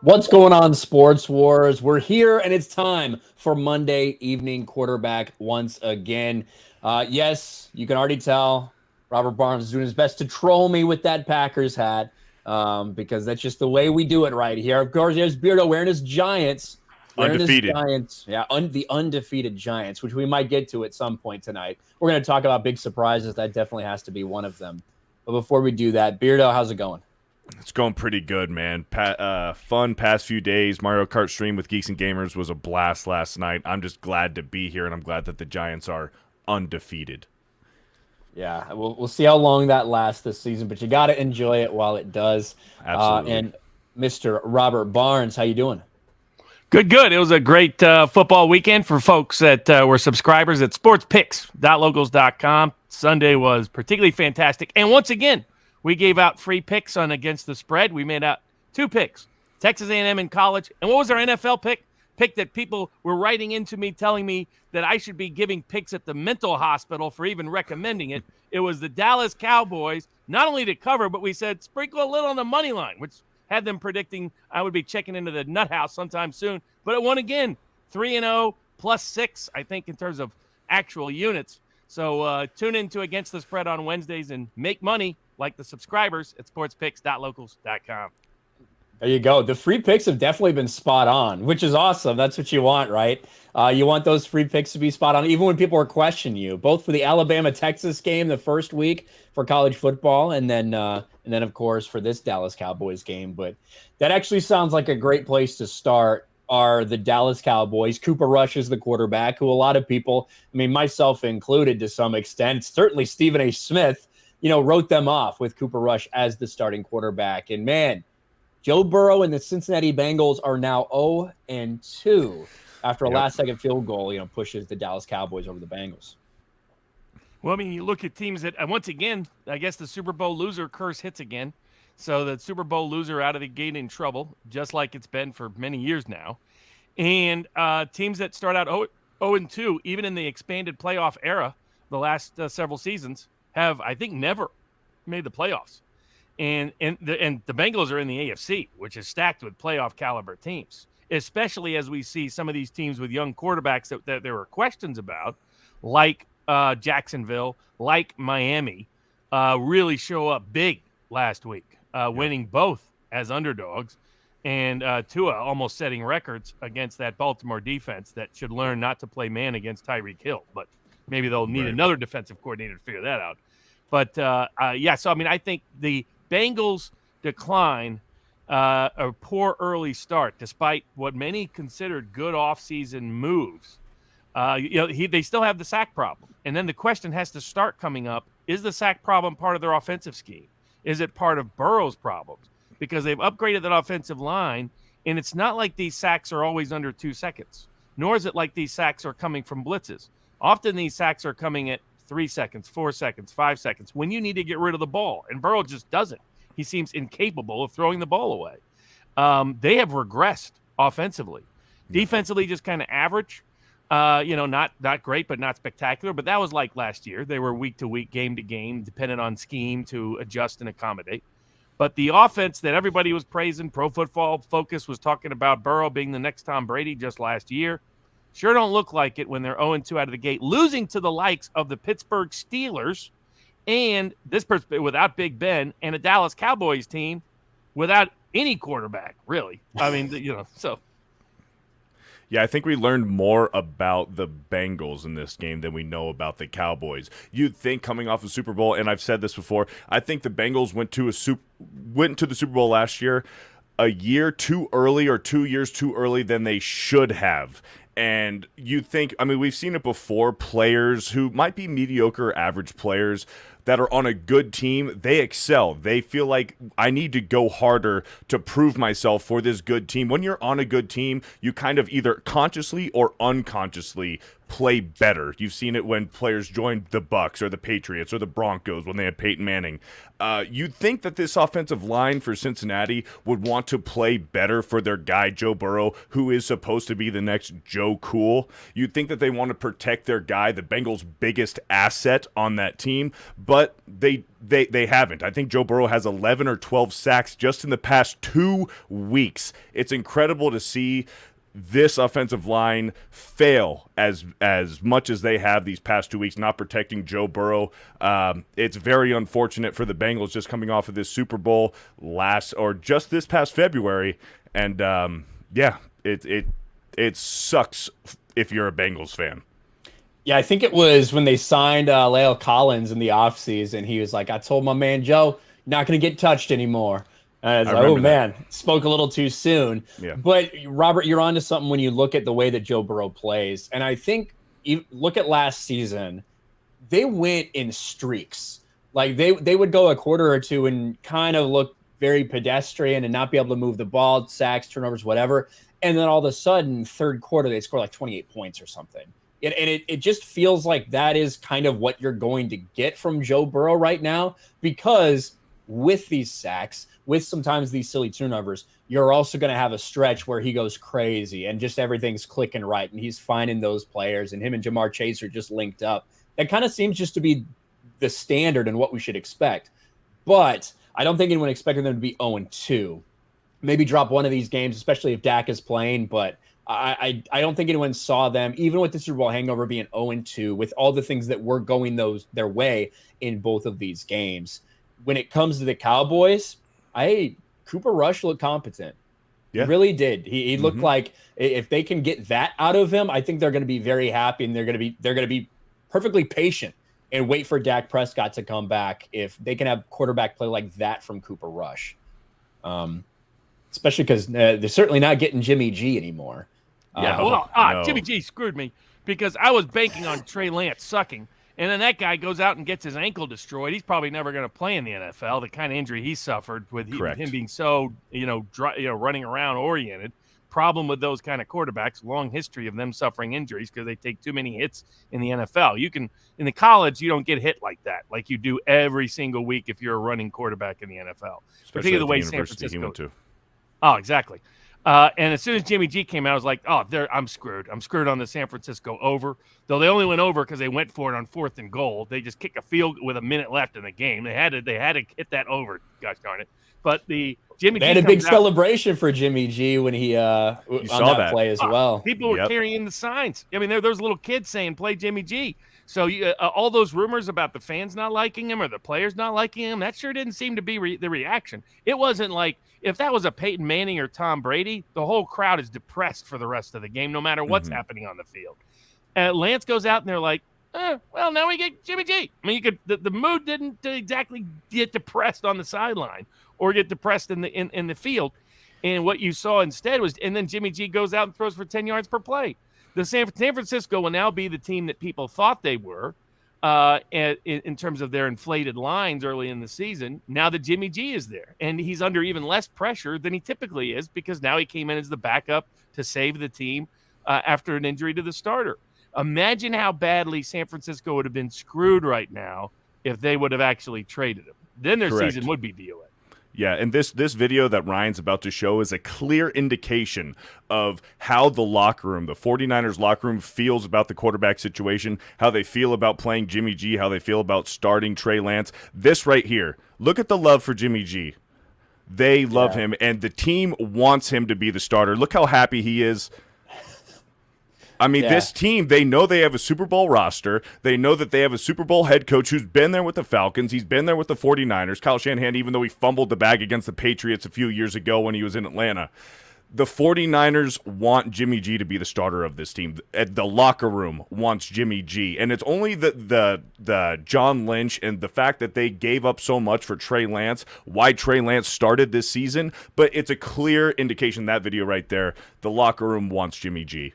What's going on, Sports Wars? We're here, and it's time for Monday Evening Quarterback once again. Yes, you can already tell Robert Barnes is doing his best to troll me with that Packers hat because that's just the way we do it right here. Of course, there's Beardo wearing his Giants. Undefeated. Yeah, the undefeated Giants, which we might get to at some point tonight. We're going to talk about big surprises. That definitely has to be one of them. But before we do that, Beardo, how's it going? It's going pretty good, man. Fun past few days. Mario Kart stream with Geeks and Gamers was a blast last night. I'm just glad to be here, and I'm glad that the Giants are undefeated. Yeah, we'll see how long that lasts this season, but you got to enjoy it while it does. Absolutely. And Mr. Robert Barnes, how you doing? Good. It was a great football weekend for folks that were subscribers at sportspicks.locals.com. Sunday was particularly fantastic. And once again, we gave out free picks on Against the Spread. We made out 2 picks, Texas A&M in college. And what was our NFL pick? Pick that people were writing into me telling me that I should be giving picks at the mental hospital for even recommending it. It was the Dallas Cowboys, not only to cover, but we said sprinkle a little on the money line, which had them predicting I would be checking into the nut house sometime soon. But it won again, 3-0 plus 6, I think, in terms of actual units. So tune into Against the Spread on Wednesdays and make money like the subscribers at sportspicks.locals.com. There you go. The free picks have definitely been spot on, which is awesome. That's what you want, right? You want those free picks to be spot on, even when people are questioning you, both for the Alabama-Texas game the first week for college football, and then of course for this Dallas Cowboys game. But that actually sounds like a great place to start. Are the Dallas Cowboys. Cooper Rush is the quarterback, who a lot of people, I mean, myself included to some extent, certainly Stephen A. Smith, wrote them off with Cooper Rush as the starting quarterback. And man, Joe Burrow and the Cincinnati Bengals are now 0-2 after a last-second field goal, pushes the Dallas Cowboys over the Bengals. Well, I mean, you look at teams that, once again, I guess the Super Bowl loser curse hits again. So the Super Bowl loser out of the gate in trouble, just like it's been for many years now. And teams that start out 0-2, even in the expanded playoff era, the last several seasons, have, I think, never made the playoffs. And the Bengals are in the AFC, which is stacked with playoff caliber teams, especially as we see some of these teams with young quarterbacks that there were questions about, like Jacksonville, like Miami, really show up big last week. Winning both as underdogs, and Tua almost setting records against that Baltimore defense that should learn not to play man against Tyreek Hill. But maybe they'll need another defensive coordinator to figure that out. But, so, I mean, I think the Bengals decline a poor early start, despite what many considered good offseason moves. They still have the sack problem. And then the question has to start coming up, is the sack problem part of their offensive scheme? Is it part of Burrow's problems? Because they've upgraded that offensive line, and it's not like these sacks are always under 2 seconds, nor is it like these sacks are coming from blitzes. Often these sacks are coming at 3 seconds, 4 seconds, 5 seconds, when you need to get rid of the ball, and Burrow just doesn't. He seems incapable of throwing the ball away. They have regressed offensively. Defensively, just kind of average. Not great, but not spectacular. But that was like last year. They were week to week, game to game, dependent on scheme to adjust and accommodate. But the offense that everybody was praising, Pro Football Focus was talking about Burrow being the next Tom Brady just last year, sure don't look like it when they're 0-2 out of the gate, losing to the likes of the Pittsburgh Steelers and this person without Big Ben, and a Dallas Cowboys team without any quarterback, really. I mean, so. Yeah, I think we learned more about the Bengals in this game than we know about the Cowboys. You'd think coming off the Super Bowl, and I've said this before, I think the Bengals went to the Super Bowl last year a year too early or 2 years too early than they should have. And you think, I mean, we've seen it before, players who might be mediocre or average players that are on a good team, they excel. They feel like I need to go harder to prove myself for this good team. When you're on a good team, you kind of either consciously or unconsciously play better. You've seen it when players joined the Bucs or the Patriots or the Broncos when they had Peyton Manning. You'd think that this offensive line for Cincinnati would want to play better for their guy, Joe Burrow, who is supposed to be the next Joe Cool. You'd think that they want to protect their guy, the Bengals' biggest asset on that team, but they haven't. I think Joe Burrow has 11 or 12 sacks just in the past 2 weeks. It's incredible to see this offensive line fail as much as they have these past 2 weeks, not protecting Joe Burrow. It's very unfortunate for the Bengals just coming off of this Super Bowl just this past February. And it sucks if you're a Bengals fan. Yeah, I think it was when they signed La'el Collins in the offseason. He was like, I told my man Joe, not going to get touched anymore. I was like, oh, man, spoke a little too soon. Yeah. But, Robert, you're onto something when you look at the way that Joe Burrow plays. And I think, look at last season, they went in streaks. Like, they would go a quarter or two and kind of look very pedestrian and not be able to move the ball, sacks, turnovers, whatever. And then all of a sudden, third quarter, they score like 28 points or something. And it just feels like that is kind of what you're going to get from Joe Burrow right now, because with these sacks, with sometimes these silly turnovers, you're also going to have a stretch where he goes crazy and just everything's clicking right and he's finding those players, and him and Jamar Chase are just linked up. That kind of seems just to be the standard and what we should expect. But I don't think anyone expected them to be 0-2. Maybe drop one of these games, especially if Dak is playing, but I don't think anyone saw them, even with the Super Bowl hangover, being 0-2 with all the things that were going their way in both of these games. When it comes to the Cowboys, Cooper Rush looked competent. Yeah. He really did. He looked like if they can get that out of him, I think they're going to be very happy, and they're going to be perfectly patient and wait for Dak Prescott to come back if they can have quarterback play like that from Cooper Rush. Especially because they're certainly not getting Jimmy G anymore. No. Jimmy G screwed me because I was banking on Trey Lance sucking. And then that guy goes out and gets his ankle destroyed. He's probably never going to play in the NFL. The kind of injury he suffered with him being so, running around oriented. Problem with those kind of quarterbacks, long history of them suffering injuries because they take too many hits in the NFL. In the college, you don't get hit like that, like you do every single week if you're a running quarterback in the NFL. Especially the way San Francisco he went to. Oh, exactly. And as soon as Jimmy G came out, I was like, I'm screwed. I'm screwed on the San Francisco over. Though they only went over because they went for it on 4th and goal. They just kicked a field with a minute left in the game. They had to hit that over. Gosh darn it. But they had a big celebration for Jimmy G when he on that play as well. People were carrying the signs. I mean, there's little kids saying, play Jimmy G. So all those rumors about the fans not liking him or the players not liking him, that sure didn't seem to be the reaction. It wasn't like if that was a Peyton Manning or Tom Brady, the whole crowd is depressed for the rest of the game, no matter what's happening on the field. Lance goes out and they're like, well, now we get Jimmy G. I mean, the mood didn't exactly get depressed on the sideline or get depressed in the field. And what you saw instead was, and then Jimmy G goes out and throws for 10 yards per play. The San Francisco will now be the team that people thought they were in terms of their inflated lines early in the season. Now that Jimmy G is there, and he's under even less pressure than he typically is because now he came in as the backup to save the team after an injury to the starter. Imagine how badly San Francisco would have been screwed right now if they would have actually traded him. Then their season would be DOA. Yeah, and this video that Ryan's about to show is a clear indication of how the locker room, the 49ers locker room, feels about the quarterback situation, how they feel about playing Jimmy G, how they feel about starting Trey Lance. This right here, look at the love for Jimmy G. They love him, and the team wants him to be the starter. Look how happy he is. I mean, this team, they know they have a Super Bowl roster. They know that they have a Super Bowl head coach who's been there with the Falcons. He's been there with the 49ers. Kyle Shanahan, even though he fumbled the bag against the Patriots a few years ago when he was in Atlanta. The 49ers want Jimmy G to be the starter of this team. The locker room wants Jimmy G. And it's only the John Lynch and the fact that they gave up so much for Trey Lance, why Trey Lance started this season. But it's a clear indication, that video right there, the locker room wants Jimmy G.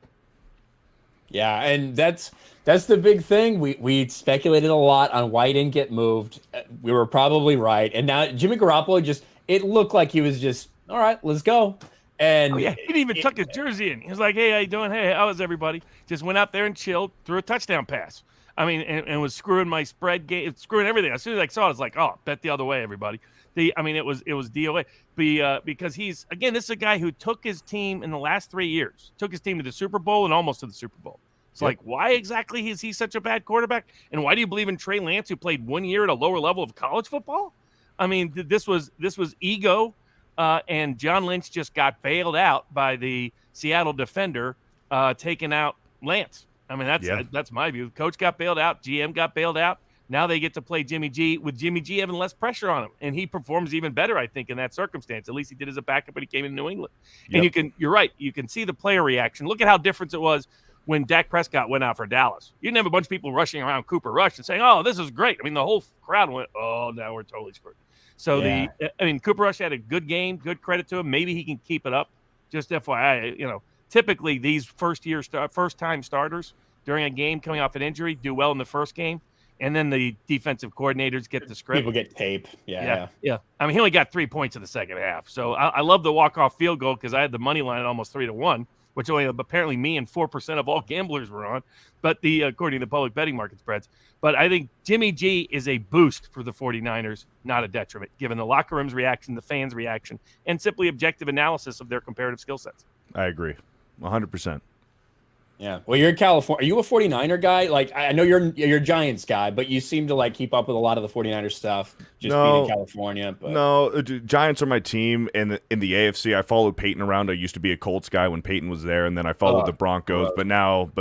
Yeah, and that's the big thing. We speculated a lot on why he didn't get moved. We were probably right. And now Jimmy Garoppolo it looked like he was just, all right, let's go. And Oh, yeah, he even tuck his jersey in. He was like, "Hey, how you doing? Hey, how is everybody?" Just went out there and chilled, threw a touchdown pass. I mean, and was screwing my spread game, screwing everything. As soon as I saw it, I was like, "Oh, bet the other way, everybody." It was DOA. Because he's, again, this is a guy who took his team in the last 3 years, took his team to the Super Bowl and almost to the Super Bowl. It's like, why exactly is he such a bad quarterback? And why do you believe in Trey Lance, who played 1 year at a lower level of college football? I mean, this was ego, and John Lynch just got bailed out by the Seattle defender, taking out Lance. I mean, that's my view. Coach got bailed out. GM got bailed out. Now they get to play Jimmy G, with Jimmy G having less pressure on him, and he performs even better, I think, in that circumstance. At least he did as a backup when he came in New England. And you're right. You can see the player reaction. Look at how different it was when Dak Prescott went out for Dallas. You didn't have a bunch of people rushing around Cooper Rush and saying, "Oh, this is great." I mean, the whole crowd went, "Oh, now we're totally screwed." So Cooper Rush had a good game, good credit to him. Maybe he can keep it up. Just FYI, typically these first-time starters during a game coming off an injury do well in the first game, and then the defensive coordinators get the script. People get tape. Yeah. I mean, he only got 3 points in the second half. So I love the walk-off field goal because I had the money line at almost 3-1, which only apparently me and 4% of all gamblers were on, but according to the public betting market spreads. But I think Jimmy G is a boost for the 49ers, not a detriment, given the locker room's reaction, the fans' reaction, and simply objective analysis of their comparative skill sets. I agree, 100%. Yeah. Well, you're in California. Are you a 49er guy? Like, I know you're a Giants guy, but you seem to like keep up with a lot of the 49er stuff just being in California. But. No, Giants are my team. And in the AFC, I followed Peyton around. I used to be a Colts guy when Peyton was there, and then I followed the Broncos. But now,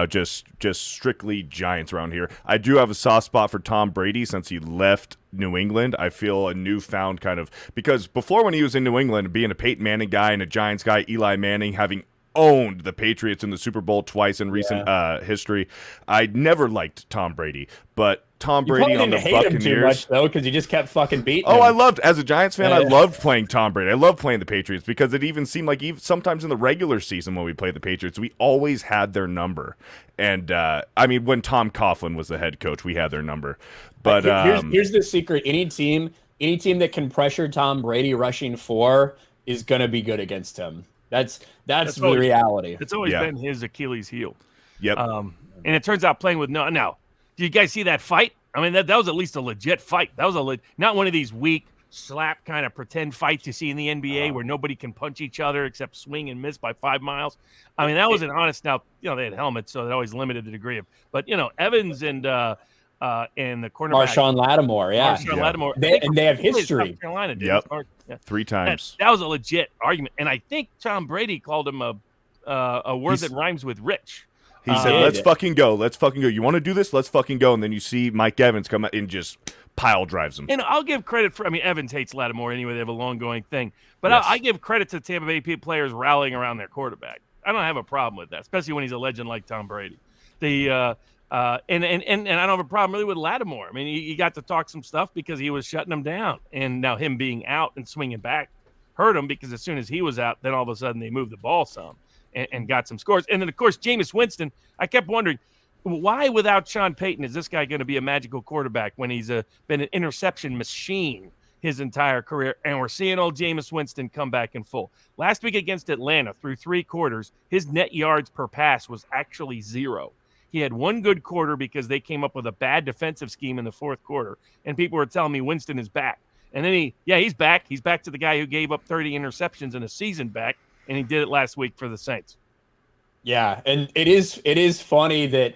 just strictly Giants around here. I do have a soft spot for Tom Brady since he left New England. I feel a newfound kind of, because before, when he was in New England, being a Peyton Manning guy and a Giants guy, Eli Manning having owned the Patriots in the Super Bowl twice in recent history, I never liked Tom Brady. But Tom Brady on the Buccaneers, him too much though, because he just kept fucking beating. I loved, as a Giants fan, I loved playing Tom Brady. I loved playing the Patriots because it even seemed like sometimes in the regular season when we played the Patriots, we always had their number. And I mean, when Tom Coughlin was the head coach, we had their number. But here's the secret: any team that can pressure Tom Brady rushing 4 is going to be good against him. That's the reality. It's always been his Achilles heel. Yep. And it turns out playing with no. Do you guys see that fight? I mean, that was at least a legit fight. That was not one of these weak slap kind of pretend fights you see in the NBA where nobody can punch each other except swing and miss by 5 miles. I mean, that was an honest. Now, they had helmets, so that always limited the degree of. But Evans and the cornerback Marshawn Lattimore, Lattimore, they have history. South Carolina, dude. Yep. 3 times. That was a legit argument, and I think Tom Brady called him a word that rhymes with rich. He said, "Let's fucking go. Let's fucking go. You want to do this? Let's fucking go." And then you see Mike Evans come out and just pile drives him. And I'll give credit for. I mean, Evans hates Lattimore anyway. They have a long going thing, but I give credit to Tampa Bay players rallying around their quarterback. I don't have a problem with that, especially when he's a legend like Tom Brady. And I don't have a problem really with Lattimore. I mean, he got to talk some stuff because he was shutting him down, and now him being out and swinging back hurt him because as soon as he was out, then all of a sudden they moved the ball some and got some scores. And then of course Jameis Winston. I kept wondering why without Sean Payton is this guy going to be a magical quarterback when he's been an interception machine his entire career, and we're seeing old Jameis Winston come back in full. Last week against Atlanta, through 3 quarters, his net yards per pass was actually 0. He had 1 good quarter because they came up with a bad defensive scheme in the 4th quarter, and people were telling me Winston is back. And then he's back. He's back to the guy who gave up 30 interceptions in a season back, and he did it last week for the Saints. Yeah, and it is funny that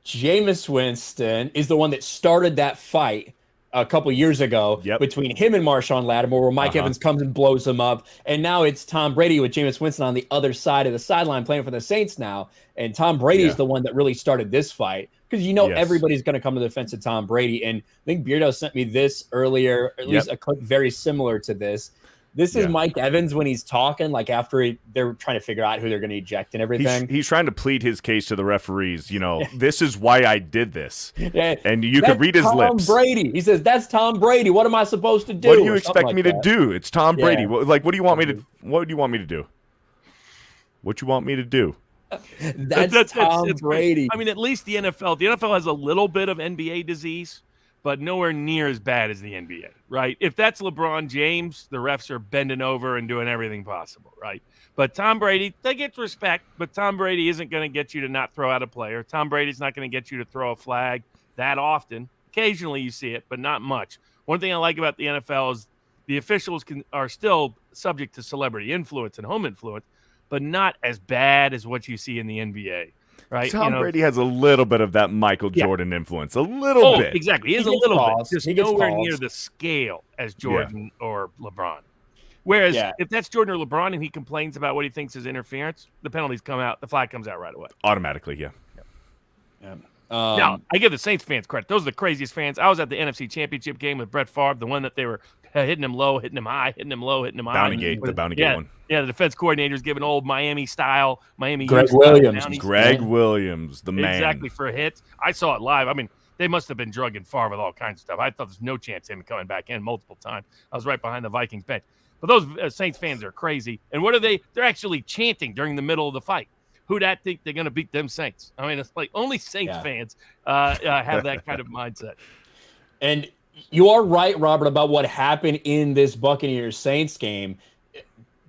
Jameis Winston is the one that started that fight a couple years ago between him and Marshawn Lattimore, where Mike Evans comes and blows him up. And now it's Tom Brady with Jameis Winston on the other side of the sideline playing for the Saints now. And Tom Brady is the one that really started this fight because everybody's going to come to the defense of Tom Brady. And I think Beardo sent me this earlier, at least a clip very similar to this. This is Mike Evans when he's talking, like after they're trying to figure out who they're going to eject and everything. He's trying to plead his case to the referees. This is why I did this. And you could read his lips. Tom Brady. He says, "That's Tom Brady. What am I supposed to do?" What do you expect me to do? It's Tom Brady. What do you want me to? What do you want me to do? What you want me to do? That's Tom Brady. I mean, at least the NFL has a little bit of NBA disease. but nowhere near as bad as the NBA, right? If that's LeBron James, the refs are bending over and doing everything possible, right? But Tom Brady, they get respect, but Tom Brady isn't going to get you to not throw out a player. Tom Brady's not going to get you to throw a flag that often. Occasionally you see it, but not much. One thing I like about the NFL is the officials are still subject to celebrity influence and home influence, but not as bad as what you see in the NBA. Right, Tom Brady has a little bit of that Michael Jordan influence, a little bit. Exactly, he is a little bit, just nowhere near the scale as Jordan or LeBron. Whereas if that's Jordan or LeBron and he complains about what he thinks is interference, the penalties come out, the flag comes out right away. Automatically, yeah. Now, I give the Saints fans credit. Those are the craziest fans. I was at the NFC Championship game with Brett Favre, the one that they were hitting him low, hitting him high, hitting him low, hitting him high. The Bounty Gate one. Yeah, the defense coordinator's giving old Miami Greg Williams. Greg Williams, the man. Exactly, for hits. I saw it live. I mean, they must have been drugging Favre with all kinds of stuff. I thought there's no chance of him coming back in multiple times. I was right behind the Vikings bench. But those Saints fans are crazy. And what are they? They're actually chanting during the middle of the fight. Who that think they're going to beat them Saints? I mean, it's like only Saints fans have that kind of mindset. And you are right, Robert, about what happened in this Buccaneers Saints game.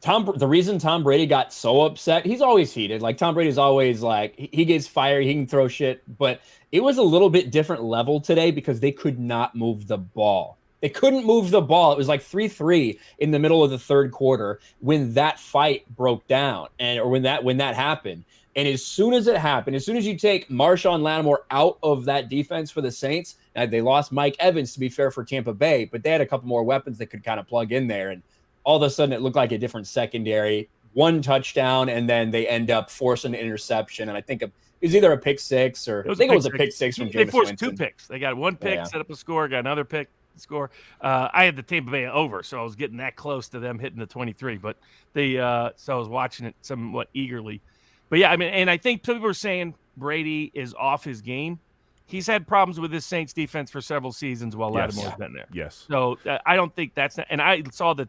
The reason Tom Brady got so upset, he's always heated. Like Tom Brady's always like, he gets fired, he can throw shit. But it was a little bit different level today because they could not move the ball. They couldn't move the ball. It was like 3-3 in the middle of the third quarter when that fight broke down or when that happened. And as soon as it happened, as soon as you take Marshawn Lattimore out of that defense for the Saints, they lost Mike Evans, to be fair, for Tampa Bay, but they had a couple more weapons that could kind of plug in there. And all of a sudden it looked like a different secondary, one touchdown, and then they end up forcing an interception. And I think it was either a pick six or I think it was a pick six from Jameis They forced Winston. 2 picks. They got one pick, set up a score, got another pick, score. I had the Tampa Bay over, so I was getting that close to them hitting the 23. But so I was watching it somewhat eagerly. But yeah, I mean, and I think people were saying Brady is off his game. He's had problems with his Saints defense for several seasons while Lattimore's been there. Yes. So I don't think that's – and I saw the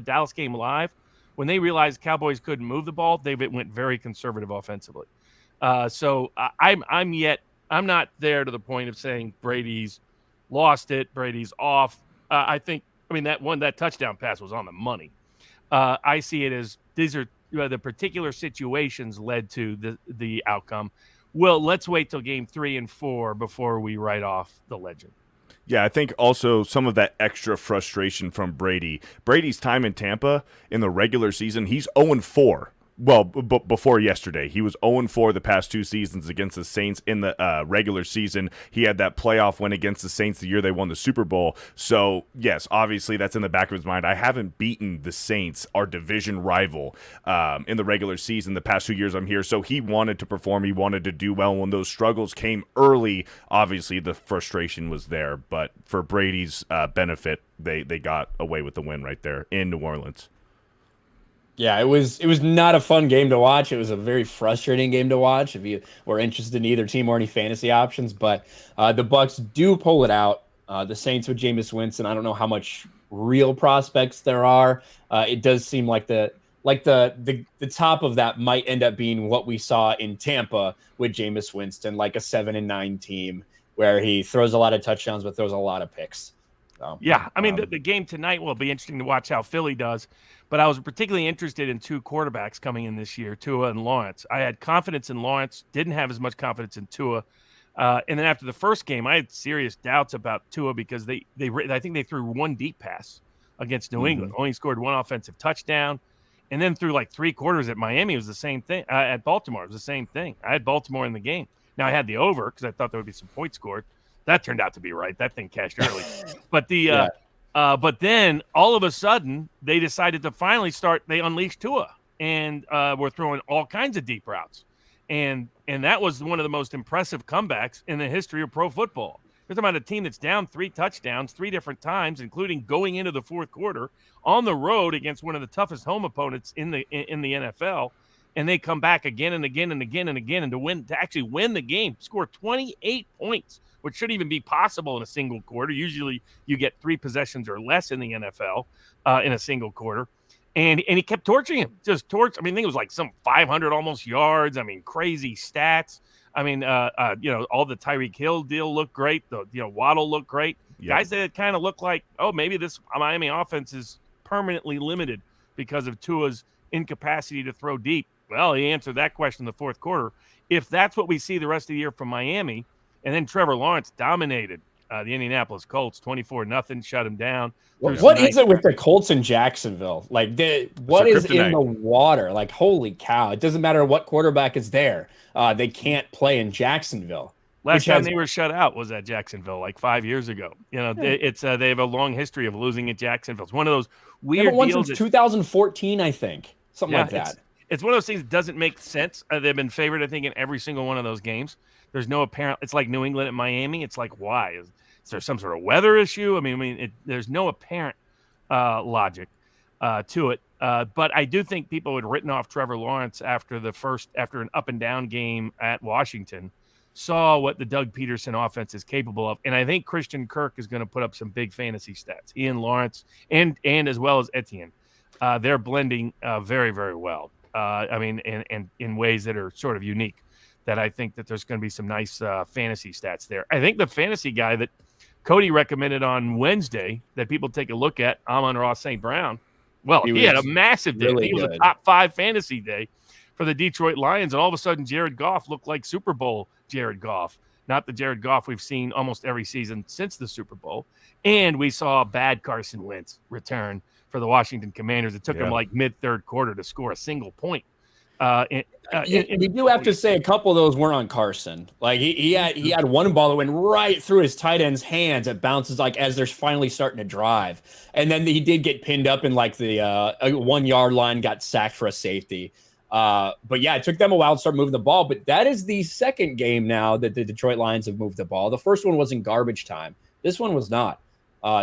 Dallas game live. When they realized Cowboys couldn't move the ball, they went very conservative offensively. So I'm not there to the point of saying Brady's lost it, Brady's off. I think – I mean, that touchdown pass was on the money. I see it as these are the particular situations led to the outcome. Well, let's wait till game 3 and 4 before we write off the legend. Yeah, I think also some of that extra frustration from Brady. Brady's time in Tampa in the regular season, he's 0-4. Well, before yesterday, he was 0-4 the past 2 seasons against the Saints in the regular season. He had that playoff win against the Saints the year they won the Super Bowl. So, yes, obviously that's in the back of his mind. I haven't beaten the Saints, our division rival, in the regular season the past 2 years I'm here. So he wanted to perform. He wanted to do well. When those struggles came early, obviously the frustration was there. But for Brady's benefit, they got away with the win right there in New Orleans. Yeah, it was not a fun game to watch. It was a very frustrating game to watch if you were interested in either team or any fantasy options. But the Bucs do pull it out. The Saints with Jameis Winston, I don't know how much real prospects there are. It does seem like the top of that might end up being what we saw in Tampa with Jameis Winston, like a 7-9 team where he throws a lot of touchdowns but throws a lot of picks. So, yeah, I mean, the game tonight will be interesting to watch how Philly does. But I was particularly interested in 2 quarterbacks coming in this year, Tua and Lawrence. I had confidence in Lawrence, didn't have as much confidence in Tua. And then after the first game, I had serious doubts about Tua because I think they threw 1 deep pass against New England, only scored 1 offensive touchdown. And then through like 3 quarters at Miami, it was the same thing. At Baltimore, it was the same thing. I had Baltimore in the game. Now, I had the over because I thought there would be some points scored. That turned out to be right. That thing cashed early. But but then all of a sudden they decided to finally start. They unleashed Tua and were throwing all kinds of deep routes, and that was one of the most impressive comebacks in the history of pro football. We're talking about a team that's down 3 touchdowns 3 different times, including going into the fourth quarter on the road against one of the toughest home opponents in the NFL, and they come back again and again and again and again, and to actually win the game, score 28 points. Which should even be possible in a single quarter. Usually you get 3 possessions or less in the NFL in a single quarter. And he kept torching him, just torch. I mean, I think it was like some 500 almost yards. I mean, crazy stats. I mean, all the Tyreek Hill deal looked great. The Waddle looked great. Guys that kind of look like, oh, maybe this Miami offense is permanently limited because of Tua's incapacity to throw deep. Well, he answered that question in the fourth quarter. If that's what we see the rest of the year from Miami, and then Trevor Lawrence dominated the Indianapolis Colts 24-0, shut him down. What is it with the Colts in Jacksonville? Like, what is in the water? Like, holy cow! It doesn't matter what quarterback is there; they can't play in Jacksonville. Last time they were shut out was at Jacksonville, like 5 years ago. You know, it's they have a long history of losing at Jacksonville. It's one of those weird deals. Since 2014, I think, something like that. It's one of those things that doesn't make sense. They've been favored, I think, in every single one of those games. There's no apparent. It's like New England at Miami. It's like, why? Is there some sort of weather issue? I mean, there's no apparent logic to it. But I do think people had written off Trevor Lawrence after an up and down game at Washington, saw what the Doug Peterson offense is capable of, and I think Christian Kirk is going to put up some big fantasy stats. He and Lawrence, and as well as Etienne, they're blending very, very well. I mean, and in ways that are sort of unique. That I think that there's going to be some nice fantasy stats there. I think the fantasy guy that Cody recommended on Wednesday that people take a look at, Amon-Ra St. Brown. Well, he had a massive day. He was a top 5 fantasy day for the Detroit Lions, and all of a sudden Jared Goff looked like Super Bowl Jared Goff, not the Jared Goff we've seen almost every season since the Super Bowl. And we saw a bad Carson Wentz return for the Washington Commanders. It took him like mid-third quarter to score a single point. You do have to say a couple of those were on Carson. Like he had one ball that went right through his tight end's hands. It bounces like as they're finally starting to drive, and then he did get pinned up in like the 1 yard line, got sacked for a safety. But yeah, it took them a while to start moving the ball. But that is the second game now that the Detroit Lions have moved the ball. The first one was in garbage time. This one was not.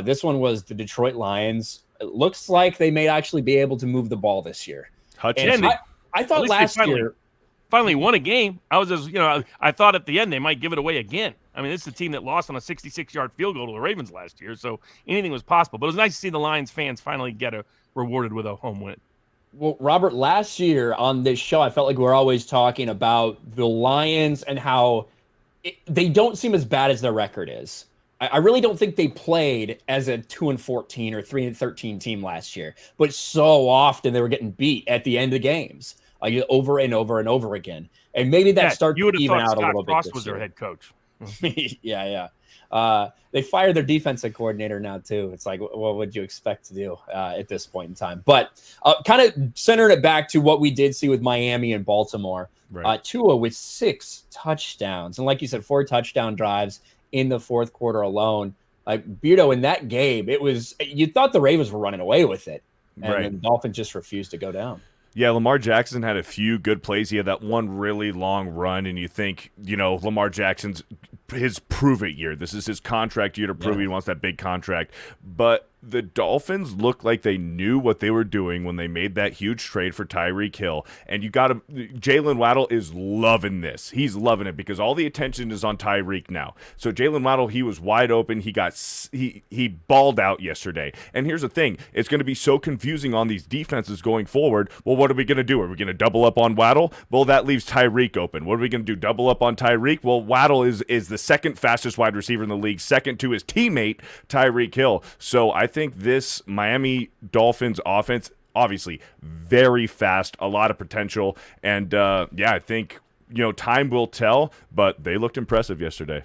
This one was the Detroit Lions. It looks like they may actually be able to move the ball this year. I thought last year finally won a game. I thought at the end they might give it away again. I mean, this is a team that lost on a 66-yard field goal to the Ravens last year, so anything was possible. But it was nice to see the Lions fans finally get rewarded with a home win. Well, Robert, last year on this show, I felt like we were always talking about the Lions and how they don't seem as bad as their record is. I really don't think they played as a 2-14 or 3-13 team last year, but so often they were getting beat at the end of games, like over and over and over again. And maybe that starts to even out a little bit. Frost was their head coach. Yeah. They fired their defensive coordinator now too. It's like, what would you expect to do at this point in time? But kind of centering it back to what we did see with Miami and Baltimore. Right. Tua with 6 touchdowns, and like you said, 4 touchdown drives in the fourth quarter alone. Beardo, in that game, you thought the Ravens were running away with it, and then the Dolphins just refused to go down. Yeah, Lamar Jackson had a few good plays. He had that one really long run, and you think, Lamar Jackson's his prove-it year. This is his contract year to prove he wants that big contract. But the Dolphins looked like they knew what they were doing when they made that huge trade for Tyreek Hill. And Jalen Waddle is loving this. He's loving it because all the attention is on Tyreek now. So Jalen Waddle, he was wide open. He balled out yesterday. And here's the thing. It's going to be so confusing on these defenses going forward. Well, what are we going to do? Are we going to double up on Waddle? Well, that leaves Tyreek open. What are we going to do? Double up on Tyreek? Well, Waddle is the second fastest wide receiver in the league, second to his teammate, Tyreek Hill. So I think this Miami Dolphins offense, obviously very fast, a lot of potential, and I think time will tell, but they looked impressive yesterday.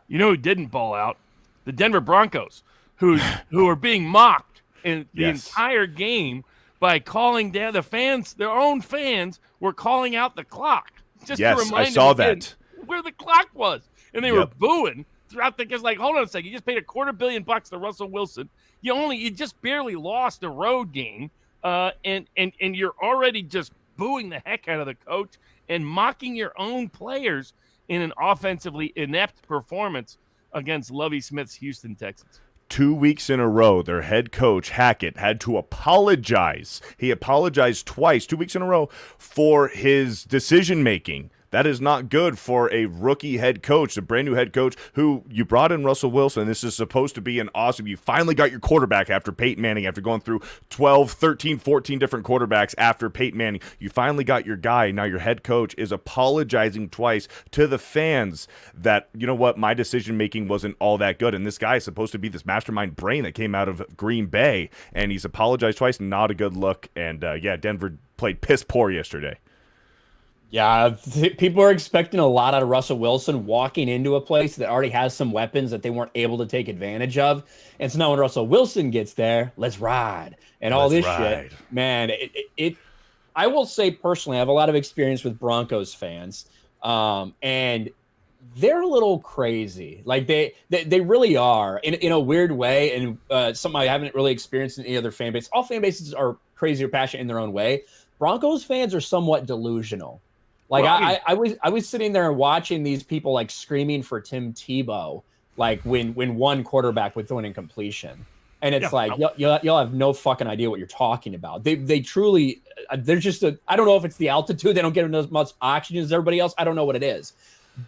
Who didn't ball out? The Denver Broncos, who are being mocked in the entire game by calling down the fans. Their own fans were calling out the clock just to remind I saw that where the clock was, and they were booing throughout the game. Like, hold on a second, you just paid $250 million to Russell Wilson. You just barely lost a road game, and you're already just booing the heck out of the coach and mocking your own players in an offensively inept performance against Lovie Smith's Houston Texans. 2 weeks in a row, their head coach, Hackett, had to apologize. He apologized twice, 2 weeks in a row, for his decision-making That is not good for a rookie head coach, a brand new head coach who you brought in Russell Wilson. This is supposed to be an awesome. You finally got your quarterback after Peyton Manning, after going through 12, 13, 14 different quarterbacks after Peyton Manning. You finally got your guy. Now your head coach is apologizing twice to the fans that, you know what, my decision making wasn't all that good. And this guy is supposed to be this mastermind brain that came out of Green Bay, and he's apologized twice. Not a good look. And Denver played piss poor yesterday. Yeah, people are expecting a lot out of Russell Wilson walking into a place that already has some weapons that they weren't able to take advantage of. And so now when Russell Wilson gets there, let's ride and all this shit. Man, I will say personally, I have a lot of experience with Broncos fans, and they're a little crazy. Like they really are in a weird way, and something I haven't really experienced in any other fan base. All fan bases are crazy or passionate in their own way. Broncos fans are somewhat delusional. Like I was sitting there and watching these people like screaming for Tim Tebow, like when one quarterback would throw an incompletion, and it's y'all have no fucking idea what you're talking about. They truly, they're just I don't know if it's the altitude, they don't get as much oxygen as everybody else. I don't know what it is,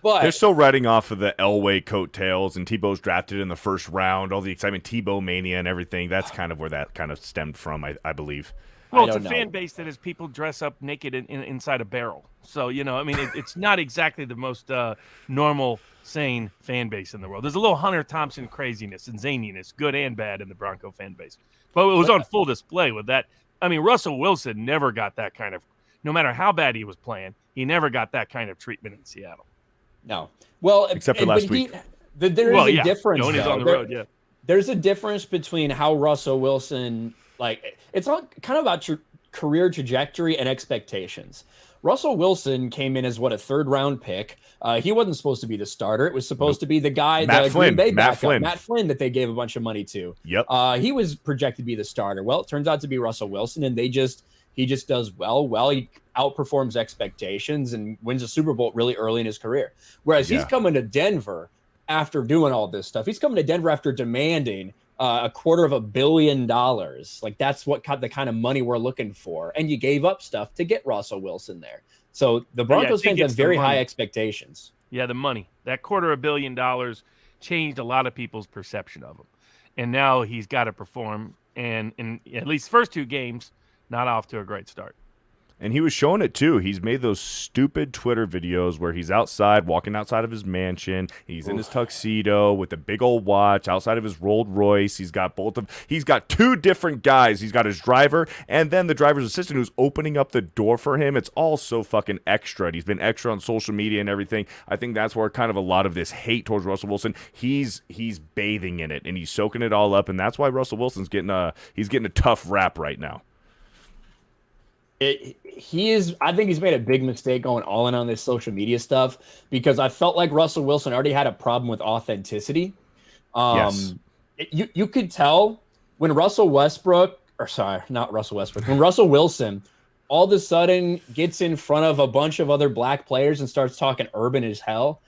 but they're still riding off of the Elway coattails, and Tebow's drafted in the first round. All the excitement, Tebow mania, and everything. That's kind of where that kind of stemmed from, I believe. Well, it's a fan base that has people dress up naked inside a barrel. So, I mean, it's not exactly the most normal, sane fan base in the world. There's a little Hunter Thompson craziness and zaniness, good and bad, in the Bronco fan base. But it was on full display with that. I mean, Russell Wilson never got that kind of, no matter how bad he was playing, he never got that kind of treatment in Seattle. No. Well, except for last week. There is a difference. When he's on the road, There's a difference between how Russell Wilson, like, it's all kind of about your career trajectory and expectations. Russell Wilson came in as a third-round pick. He wasn't supposed to be the starter. It was supposed to be the guy, Green Bay backup, Matt Flynn, that they gave a bunch of money to. Yep. He was projected to be the starter. Well, it turns out to be Russell Wilson, and he just does well. Well, he outperforms expectations and wins a Super Bowl really early in his career. Whereas he's coming to Denver after doing all this stuff. He's coming to Denver after demanding $250 million. Like, that's the kind of money we're looking for. And you gave up stuff to get Russell Wilson there. So the Broncos fans have very high expectations. Yeah, the money. That $250 million changed a lot of people's perception of him. And now he's got to perform. And in at least first two games, not off to a great start. And he was showing it, too. He's made those stupid Twitter videos where he's outside, walking outside of his mansion. He's in his tuxedo with a big old watch outside of his Rolls Royce. He's got two different guys. He's got his driver and then the driver's assistant who's opening up the door for him. It's all so fucking extra. And he's been extra on social media and everything. I think that's where kind of a lot of this hate towards Russell Wilson, he's bathing in it and he's soaking it all up. And that's why Russell Wilson's getting a tough rap right now. I think he's made a big mistake going all in on this social media stuff, because I felt like Russell Wilson already had a problem with authenticity. Yes. You could tell when when Russell Wilson all of a sudden gets in front of a bunch of other black players and starts talking urban as hell.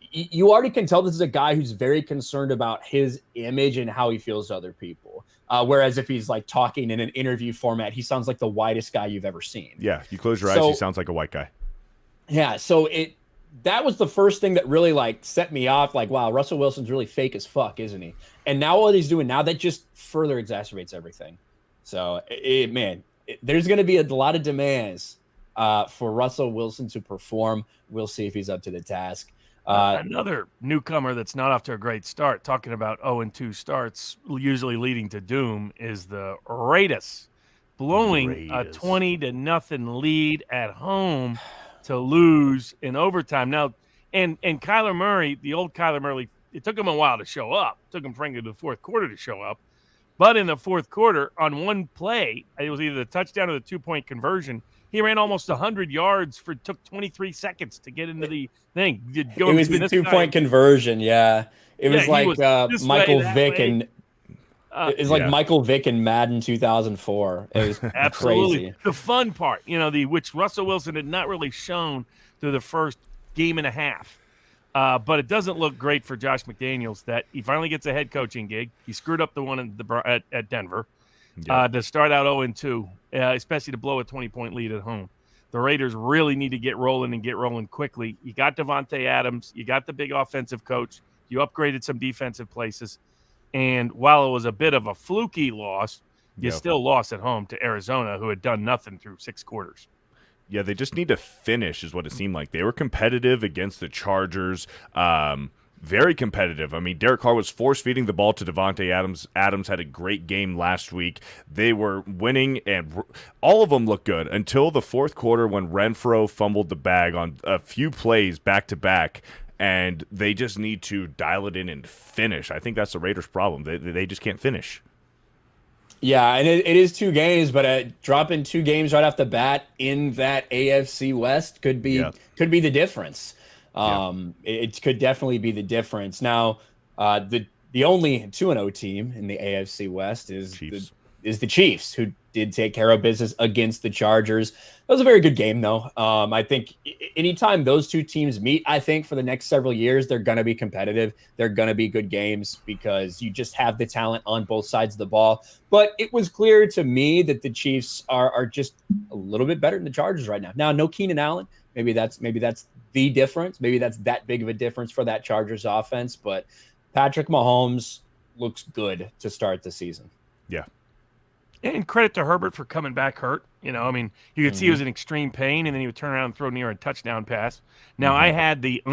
You already can tell this is a guy who's very concerned about his image and how he feels to other people. Whereas if he's like talking in an interview format, he sounds like the whitest guy you've ever seen. Yeah, you close your eyes, he sounds like a white guy. Yeah, so that was the first thing that really like set me off. Like, wow, Russell Wilson's really fake as fuck, isn't he? And now what he's doing now, that just further exacerbates everything. So, there's going to be a lot of demands for Russell Wilson to perform. We'll see if he's up to the task. Another newcomer that's not off to a great start, talking about 0-2 starts usually leading to doom, is the Raiders, blowing a 20-0 lead at home to lose in overtime. Now, and Kyler Murray, the old Kyler Murray, it took him a while to show up. It took him, frankly, the fourth quarter to show up. But in the fourth quarter, on one play, it was either the touchdown or the 2-point conversion, he ran almost 100 yards took 23 seconds to get into the thing. It was the 2-point conversion, yeah. It was like Michael Vick and it's like Michael Vick and Madden 2004. It was absolutely crazy. The fun part, which Russell Wilson had not really shown through the first game and a half. But it doesn't look great for Josh McDaniels that he finally gets a head coaching gig. He screwed up the one at Denver to start out 0-2, especially to blow a 20-point lead at home. The Raiders really need to get rolling and get rolling quickly. You got Devontae Adams. You got the big offensive coach. You upgraded some defensive places. And while it was a bit of a fluky loss, you still lost at home to Arizona, who had done nothing through 6 quarters. Yeah, they just need to finish is what it seemed like. They were competitive against the Chargers. Very competitive. I mean, Derek Carr was force-feeding the ball to Devontae Adams. Adams had a great game last week. They were winning, and all of them looked good until the fourth quarter when Renfrow fumbled the bag on a few plays back-to-back, and they just need to dial it in and finish. I think that's the Raiders' problem. They just can't finish. Yeah, and it is 2 games, but dropping 2 games right off the bat in that AFC West could be the difference. It could definitely be the difference. Now, the only 2-0 team in the AFC West is the Chiefs, who did take care of business against the Chargers. That was a very good game, though. I think anytime those 2 teams meet, I think for the next several years, they're going to be competitive. They're going to be good games because you just have the talent on both sides of the ball. But it was clear to me that the Chiefs are just a little bit better than the Chargers right now. Now, no Keenan Allen. Maybe that's the difference. Maybe that's that big of a difference for that Chargers offense. But Patrick Mahomes looks good to start the season. Yeah. And credit to Herbert for coming back hurt. You could see he was in extreme pain, and then he would turn around and throw near a touchdown pass. Now, I had the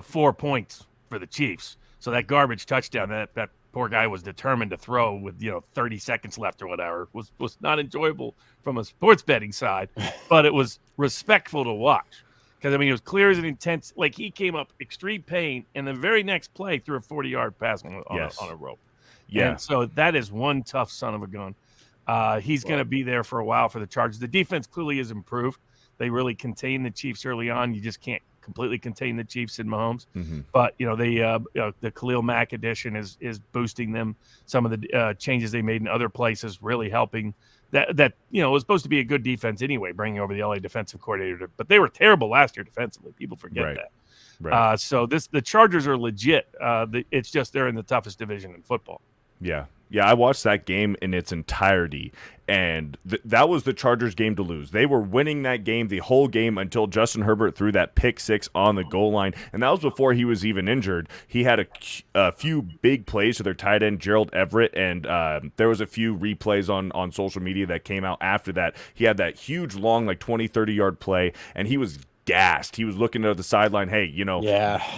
4 points for the Chiefs. So that garbage touchdown, that poor guy was determined to throw with 30 seconds left or whatever, was not enjoyable from a sports betting side, but it was respectful to watch. Because, it was clear as an intense – like, he came up extreme pain, and the very next play threw a 40-yard pass on a rope. Yeah. And so that is one tough son of a gun. He's going to be there for a while for the Chargers. The defense clearly has improved. They really contained the Chiefs early on. You just can't completely contain the Chiefs and Mahomes. But, the Khalil Mack addition is boosting them. Some of the changes they made in other places really helping. That was supposed to be a good defense anyway, bringing over the LA defensive coordinator. But they were terrible last year defensively. People forget that. Right. So the Chargers are legit. It's just they're in the toughest division in football. Yeah. Yeah, I watched that game in its entirety, and that was the Chargers' game to lose. They were winning that game the whole game until Justin Herbert threw that pick 6 on the goal line, and that was before he was even injured. He had a few big plays to their tight end, Gerald Everett, and there was a few replays on social media that came out after that. He had that huge, long, 20, 30-yard play, and he was gassed. He was looking at the sideline, hey,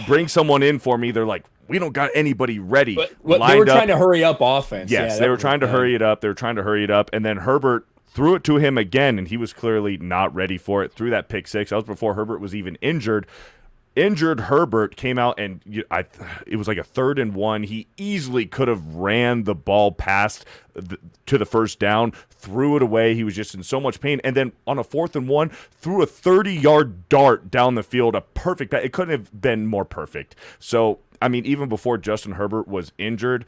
bring someone in for me. They're like, we don't got anybody ready. But they were trying to hurry up offense. Yes, they were trying to hurry it up. They were trying to hurry it up. And then Herbert threw it to him again, and he was clearly not ready for it. Threw that pick 6. That was before Herbert was even injured. Injured Herbert came out, and it was like a 3rd and 1. He easily could have ran the ball past to the first down, threw it away. He was just in so much pain. And then on a 4th and 1, threw a 30-yard dart down the field, a perfect pass. It couldn't have been more perfect. So, even before Justin Herbert was injured,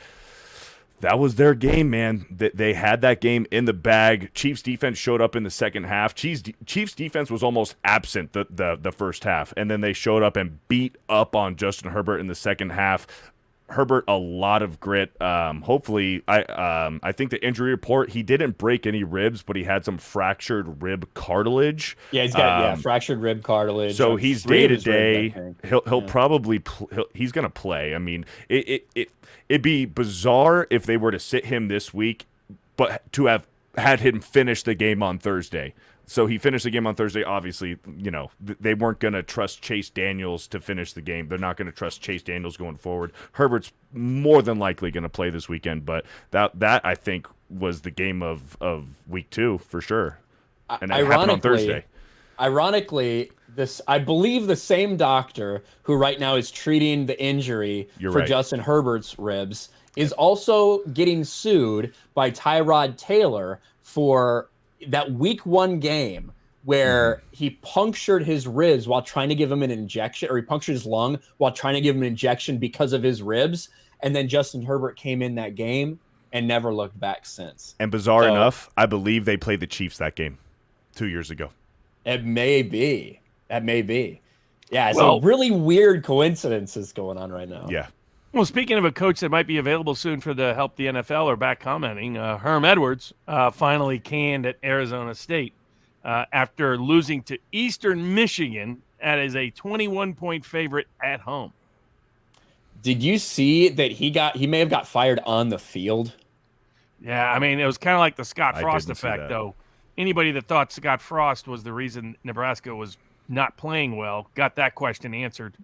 that was their game, man. They had that game in the bag. Chiefs defense showed up in the second half. Chiefs defense was almost absent the first half, and then they showed up and beat up on Justin Herbert in the second half. Herbert, a lot of grit. Hopefully, I think the injury report, he didn't break any ribs, but he had some fractured rib cartilage. Yeah, he's got fractured rib cartilage. So he's day to day. He'll probably he's gonna play. It'd be bizarre if they were to sit him this week, but to have had him finish the game on Thursday. So he finished the game on Thursday. Obviously, they weren't going to trust Chase Daniels to finish the game. They're not going to trust Chase Daniels going forward. Herbert's more than likely going to play this weekend, but that I think was the game of week 2 for sure. And it happened on Thursday. Ironically, I believe the same doctor who right now is treating the injury Justin Herbert's ribs is also getting sued by Tyrod Taylor for that week 1 game where he punctured his ribs while trying to give him an injection, or he punctured his lung while trying to give him an injection because of his ribs. And then Justin Herbert came in that game and never looked back since. And bizarre enough, I believe they played the Chiefs that game 2 years ago. It may be. That may be. Yeah, so really weird coincidences going on right now. Yeah. Well, speaking of a coach that might be available soon for the help the NFL or back commenting, Herm Edwards finally canned at Arizona State. after losing to Eastern Michigan as a 21-point favorite at home. Did you see that he may have got fired on the field? Yeah, I mean, it was kind of like the Scott I Frost didn't see effect, that. though. Anybody that thought Scott Frost was the reason Nebraska was not playing well got that question answered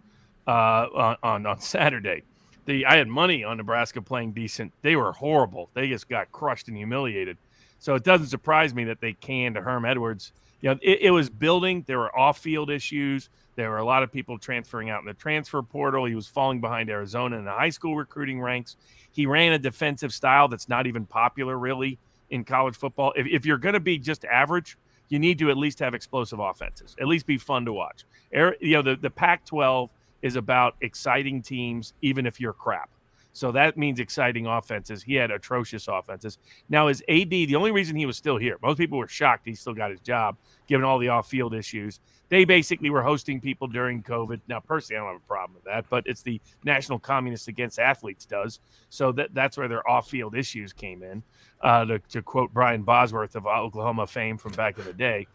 on Saturday. I had money on Nebraska playing decent. They were horrible. They just got crushed and humiliated. So it doesn't surprise me that they canned Herm Edwards. You know, it was building. There were off-field issues. There were a lot of people transferring out in the transfer portal. He was falling behind Arizona in the high school recruiting ranks. He ran a defensive style that's not even popular really in college football. If you're going to be just average, you need to at least have explosive offenses, at least be fun to watch. You know, the Pac-12 is about exciting teams, even if you're crap. So that means exciting offenses. He had atrocious offenses. Now, his AD, the only reason he was still here, most people were shocked he still got his job, given all the off-field issues. They basically were hosting people during COVID. Now, personally, I don't have a problem with that, but it's the National Communists Against Athletes does. So that's where their off-field issues came in, to quote Brian Bosworth of Oklahoma fame from back in the day.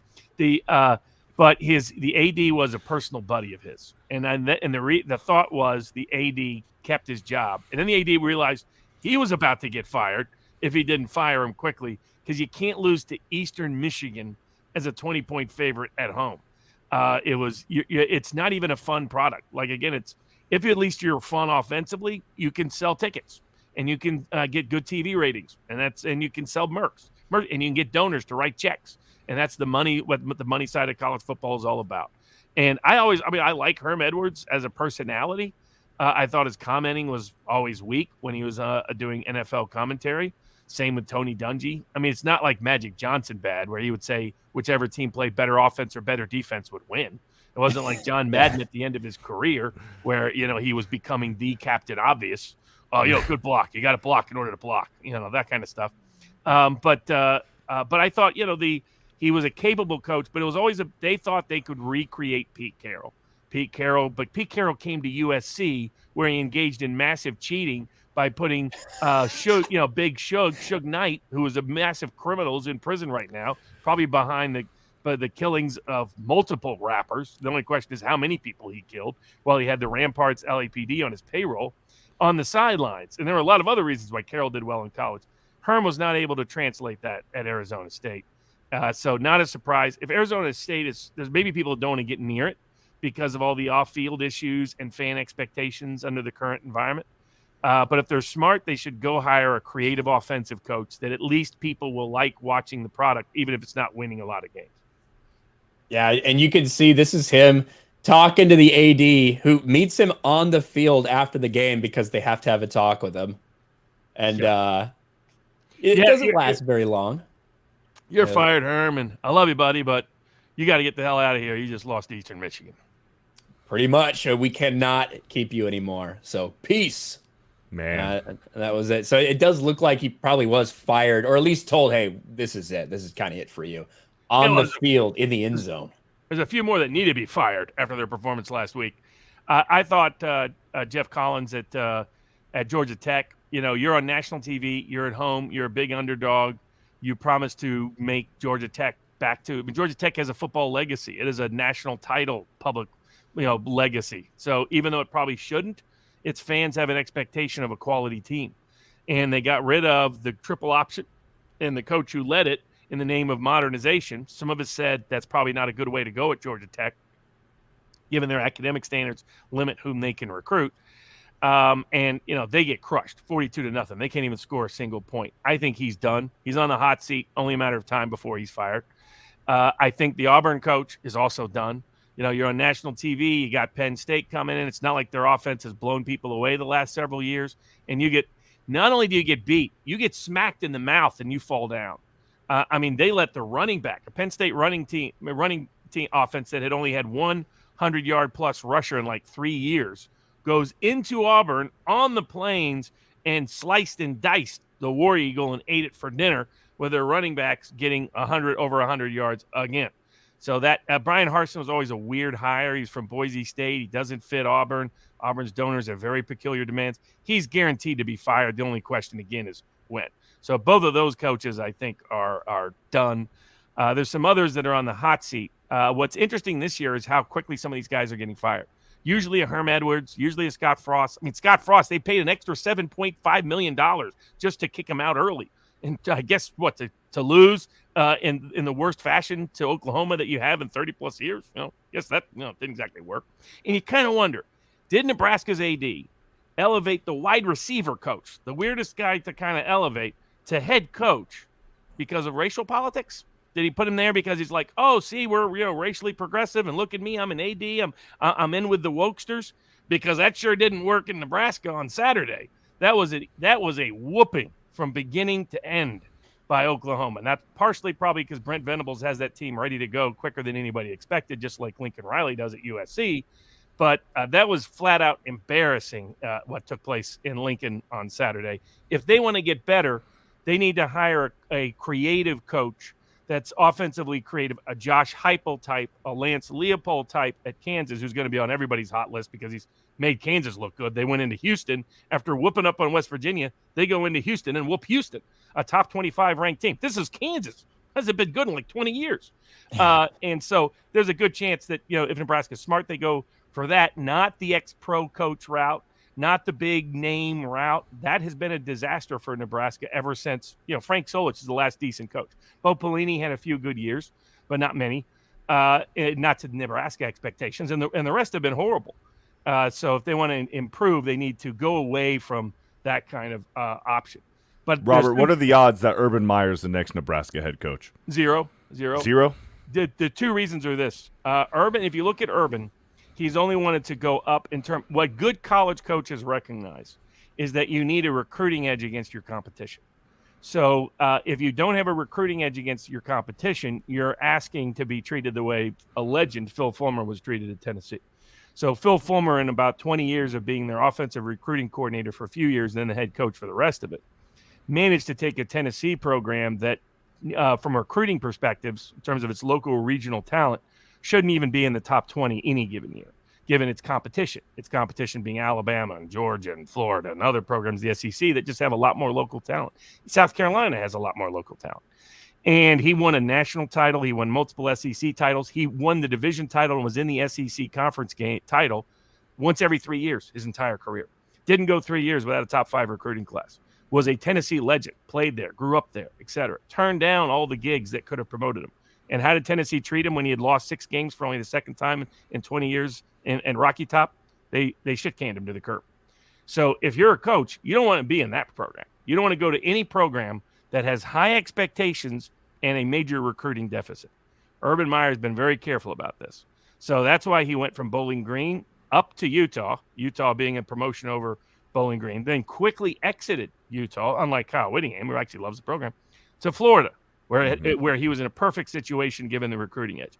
But the AD was a personal buddy of his, and the thought was the AD kept his job, and then the AD realized he was about to get fired if he didn't fire him quickly, because you can't lose to Eastern Michigan as a 20-point favorite at home. It's not even a fun product. Like, again, if at least you're fun offensively, you can sell tickets and you can get good TV ratings, and you can sell merch, and you can get donors to write checks. And that's the money, what the money side of college football is all about. And I like Herm Edwards as a personality. I thought his commenting was always weak when he was doing NFL commentary. Same with Tony Dungy. I mean, it's not like Magic Johnson bad, where he would say whichever team played better offense or better defense would win. It wasn't like John Madden at the end of his career, where, you know, he was becoming the Captain Obvious. Good block. You got to block in order to block. You know, that kind of stuff. But I thought, you know, he was a capable coach, but it was always they thought they could recreate Pete Carroll. But Pete Carroll came to USC, where he engaged in massive cheating by putting Big Suge Knight, who is a massive criminal, is in prison right now, probably behind the killings of multiple rappers. The only question is how many people he killed, while he had the Ramparts LAPD on his payroll, on the sidelines. And there were a lot of other reasons why Carroll did well in college. Herm was not able to translate that at Arizona State. So not a surprise. If Arizona State there's maybe people that don't want to get near it because of all the off-field issues and fan expectations under the current environment. But if they're smart, they should go hire a creative offensive coach that at least people will like watching the product, even if it's not winning a lot of games. Yeah, and you can see this is him talking to the AD, who meets him on the field after the game because they have to have a talk with him. And it doesn't last very long. You're fired, Herm, and I love you, buddy, but you got to get the hell out of here. You just lost to Eastern Michigan. Pretty much. We cannot keep you anymore. So peace. Man. That was it. So it does look like he probably was fired, or at least told, hey, this is it. This is kind of it for you. On the field, in the end zone. There's a few more that need to be fired after their performance last week. I thought Jeff Collins at Georgia Tech, you know, you're on national TV, you're at home, you're a big underdog. You promised to make Georgia Tech Georgia Tech has a football legacy. It is a national title public, legacy. So even though it probably shouldn't, its fans have an expectation of a quality team. And they got rid of the triple option and the coach who led it in the name of modernization. Some of us said that's probably not a good way to go at Georgia Tech, given their academic standards limit whom they can recruit. And they get crushed 42-0. They can't even score a single point. I think he's done. He's on the hot seat, only a matter of time before he's fired. I think the Auburn coach is also done. You know, you're on national TV. You got Penn State coming in. It's not like their offense has blown people away the last several years. And not only do you get beat, you get smacked in the mouth and you fall down. They let the running back, a Penn State running team offense that had only had 100-yard plus rusher in like 3 years, goes into Auburn on the plains and sliced and diced the War Eagle and ate it for dinner, with their running backs getting over 100 yards again. So that Brian Harsin was always a weird hire. He's from Boise State. He doesn't fit Auburn. Auburn's donors have very peculiar demands. He's guaranteed to be fired. The only question again is when. So both of those coaches, I think, are done. There's some others that are on the hot seat. What's interesting this year is how quickly some of these guys are getting fired. Usually a Herm Edwards, usually a Scott Frost. I mean, Scott Frost, they paid an extra $7.5 million just to kick him out early. And I guess what, to lose in the worst fashion to Oklahoma that you have in 30 plus years? Guess that didn't exactly work. And you kind of wonder, did Nebraska's AD elevate the wide receiver coach, the weirdest guy to kind of elevate, to head coach because of racial politics? Did he put him there because he's like, oh, see, we're racially progressive, and look at me, I'm an AD, I'm in with the wokesters? Because that sure didn't work in Nebraska on Saturday. That was a whooping from beginning to end by Oklahoma. And that's partially probably because Brent Venables has that team ready to go quicker than anybody expected, just like Lincoln Riley does at USC. But that was flat out embarrassing what took place in Lincoln on Saturday. If they want to get better, they need to hire a creative coach that's offensively creative, a Josh Heupel type, a Lance Leopold type at Kansas, who's going to be on everybody's hot list because he's made Kansas look good. They went into Houston after whooping up on West Virginia. They go into Houston and whoop Houston, a top 25 ranked team. This is Kansas. Hasn't been good in like 20 years. And so there's a good chance that, if Nebraska's smart, they go for that, not the ex-pro coach route, not the big name route. That has been a disaster for Nebraska ever since, Frank Solich is the last decent coach. Bo Pelini had a few good years, but not many, not to Nebraska expectations. And the rest have been horrible. So if they want to improve, they need to go away from that kind of option. But Robert, what are the odds that Urban Meyer is the next Nebraska head coach? Zero. The two reasons are this. Urban, if you look at Urban, he's only wanted to go up in terms. What good college coaches recognize is that you need a recruiting edge against your competition. So if you don't have a recruiting edge against your competition, you're asking to be treated the way a legend, Phil Fulmer, was treated at Tennessee. So Phil Fulmer, in about 20 years of being their offensive recruiting coordinator for a few years, then the head coach for the rest of it, managed to take a Tennessee program that, from recruiting perspectives, in terms of its local or regional talent, shouldn't even be in the top 20 any given year, given its competition. Its competition being Alabama and Georgia and Florida and other programs, the SEC, that just have a lot more local talent. South Carolina has a lot more local talent. And he won a national title. He won multiple SEC titles. He won the division title and was in the SEC conference game title once every 3 years his entire career. Didn't go 3 years without a top 5 recruiting class. Was a Tennessee legend, played there, grew up there, etc. Turned down all the gigs that could have promoted him. And how did Tennessee treat him when he had lost 6 games for only the second time in 20 years in Rocky Top? They shit-canned him to the curb. So if you're a coach, you don't want to be in that program. You don't want to go to any program that has high expectations and a major recruiting deficit. Urban Meyer has been very careful about this. So that's why he went from Bowling Green up to Utah being a promotion over Bowling Green, then quickly exited Utah, unlike Kyle Whittingham, who actually loves the program, to Florida, where he was in a perfect situation given the recruiting edge.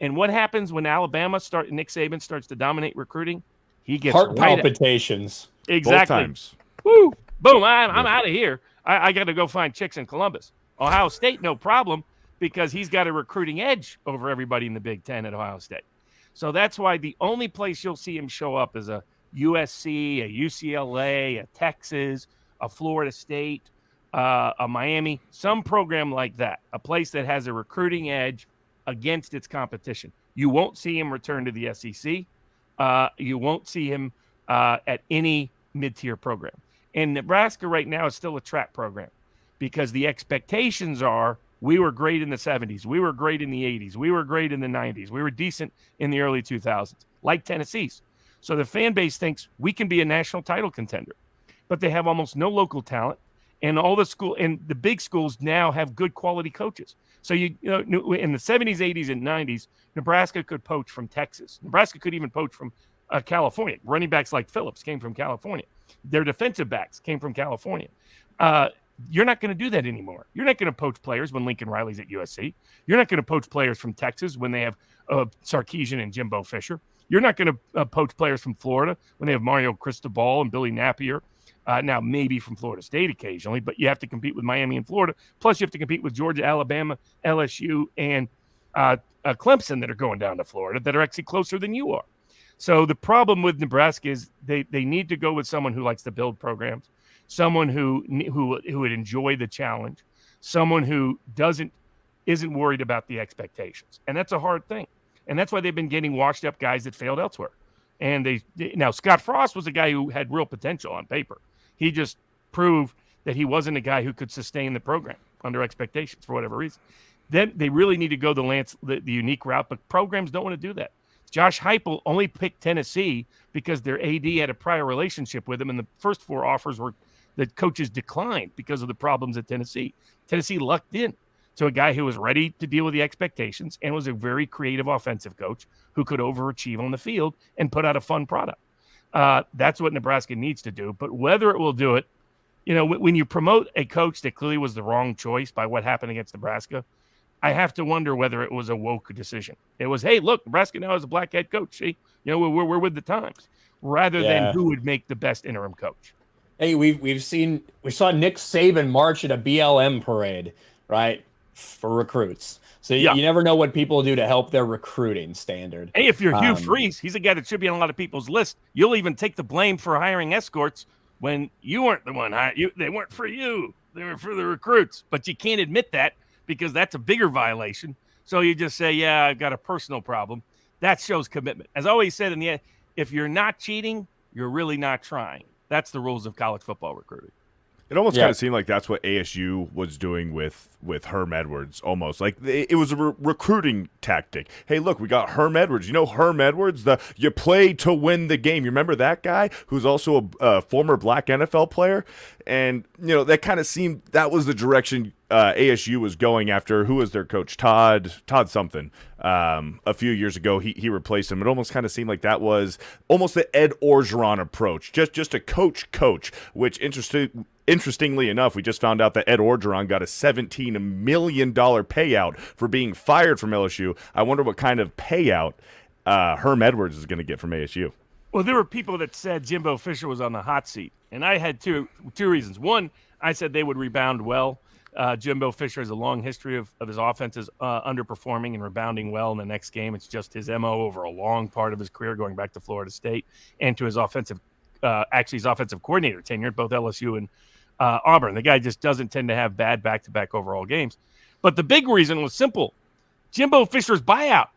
And what happens when Nick Saban starts to dominate recruiting? He gets heart palpitations. Exactly. Both times. Woo! Boom! I'm out of here. I got to go find chicks in Columbus. Ohio State, no problem, because he's got a recruiting edge over everybody in the Big Ten at Ohio State. So that's why the only place you'll see him show up is a USC, a UCLA, a Texas, a Florida State, a Miami, some program like that, a place that has a recruiting edge against its competition. You won't see him return to the SEC. You won't see him at any mid-tier program. And Nebraska right now is still a trap program because the expectations are we were great in the 70s. We were great in the 80s. We were great in the 90s. We were decent in the early 2000s, like Tennessee's. So the fan base thinks we can be a national title contender, but they have almost no local talent. And all the big schools now have good quality coaches. So in the 70s, 80s, and 90s, Nebraska could poach from Texas. Nebraska could even poach from California. Running backs like Phillips came from California. Their defensive backs came from California. You're not going to do that anymore. You're not going to poach players when Lincoln Riley's at USC. You're not going to poach players from Texas when they have Sarkisian and Jimbo Fisher. You're not going to poach players from Florida when they have Mario Cristobal and Billy Napier. Now, maybe from Florida State occasionally, but you have to compete with Miami and Florida. Plus, you have to compete with Georgia, Alabama, LSU, and Clemson that are going down to Florida that are actually closer than you are. So the problem with Nebraska is they need to go with someone who likes to build programs, someone who would enjoy the challenge, someone who doesn't isn't worried about the expectations. And that's a hard thing. And that's why they've been getting washed up guys that failed elsewhere. And now Scott Frost was a guy who had real potential on paper. He just proved that he wasn't a guy who could sustain the program under expectations for whatever reason. Then they really need to go the unique route, but programs don't want to do that. Josh Heupel only picked Tennessee because their AD had a prior relationship with him, and the first 4 offers were the coaches declined because of the problems at Tennessee. Tennessee lucked in to a guy who was ready to deal with the expectations and was a very creative offensive coach who could overachieve on the field and put out a fun product. That's what Nebraska needs to do. But whether it will do it, when you promote a coach that clearly was the wrong choice by what happened against Nebraska, I have to wonder whether it was a woke decision. It was, hey, look, Nebraska now has a black head coach. See, we're with the times, rather than who would make the best interim coach. Hey, we saw Nick Saban march at a BLM parade, right, for recruits. So you never know what people do to help their recruiting standard. Hey, if you're Hugh Freeze, he's a guy that should be on a lot of people's list. You'll even take the blame for hiring escorts when you weren't the one hired. They weren't for you. They were for the recruits. But you can't admit that because that's a bigger violation. So you just say, yeah, I've got a personal problem. That shows commitment. As I always said in the end, if you're not cheating, you're really not trying. That's the rules of college football recruiting. It almost kind of seemed like that's what ASU was doing with Herm Edwards, almost. Like, it was a recruiting tactic. Hey, look, we got Herm Edwards. You know Herm Edwards? You play to win the game. You remember that guy who's also a former black NFL player? And, that kind of seemed that was the direction ASU was going after. Who was their coach? Todd something. A few years ago, he replaced him. It almost kind of seemed like that was almost the Ed Orgeron approach, just a coach, which interestingly enough, we just found out that Ed Orgeron got a $17 million payout for being fired from LSU. I wonder what kind of payout Herm Edwards is going to get from ASU. Well, there were people that said Jimbo Fisher was on the hot seat, and I had two reasons. One, I said they would rebound well. Jimbo Fisher has a long history of his offenses underperforming and rebounding well in the next game. It's just his MO over a long part of his career, going back to Florida State, and to his offensive coordinator tenure at both LSU and Auburn. The guy just doesn't tend to have bad back-to-back overall games. But the big reason was simple. Jimbo Fisher's buyout.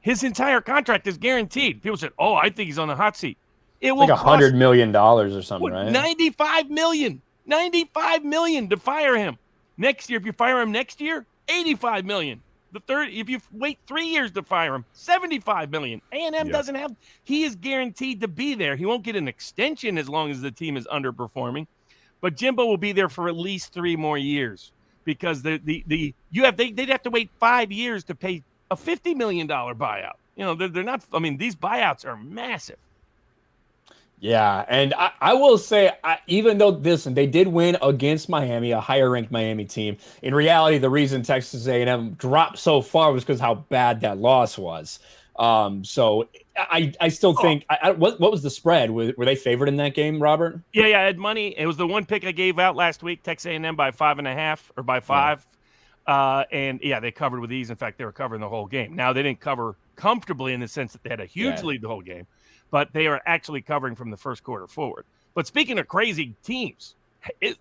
His entire contract is guaranteed. People said, I think he's on the hot seat. It will like $100 million or something, right? $95 million. $95 million to fire him. Next year, if you fire him next year, $85 million. If you wait 3 years to fire him, $75 million. A&M doesn't have. He is guaranteed to be there. He won't get an extension as long as the team is underperforming, but Jimbo will be there for at least 3 more years because they'd have to wait 5 years to pay a $50 million buyout. They're not. I mean, these buyouts are massive. Yeah, and I will say, even though they did win against Miami, a higher-ranked Miami team, in reality, the reason Texas A&M dropped so far was because how bad that loss was. So I still think what was the spread? Were they favored in that game, Robert? Yeah, I had money. It was the one pick I gave out last week, Texas A&M by 5.5 or by 5. And they covered with ease. In fact, they were covering the whole game. Now, they didn't cover comfortably in the sense that they had a huge lead the whole game, but they are actually covering from the first quarter forward. But speaking of crazy teams,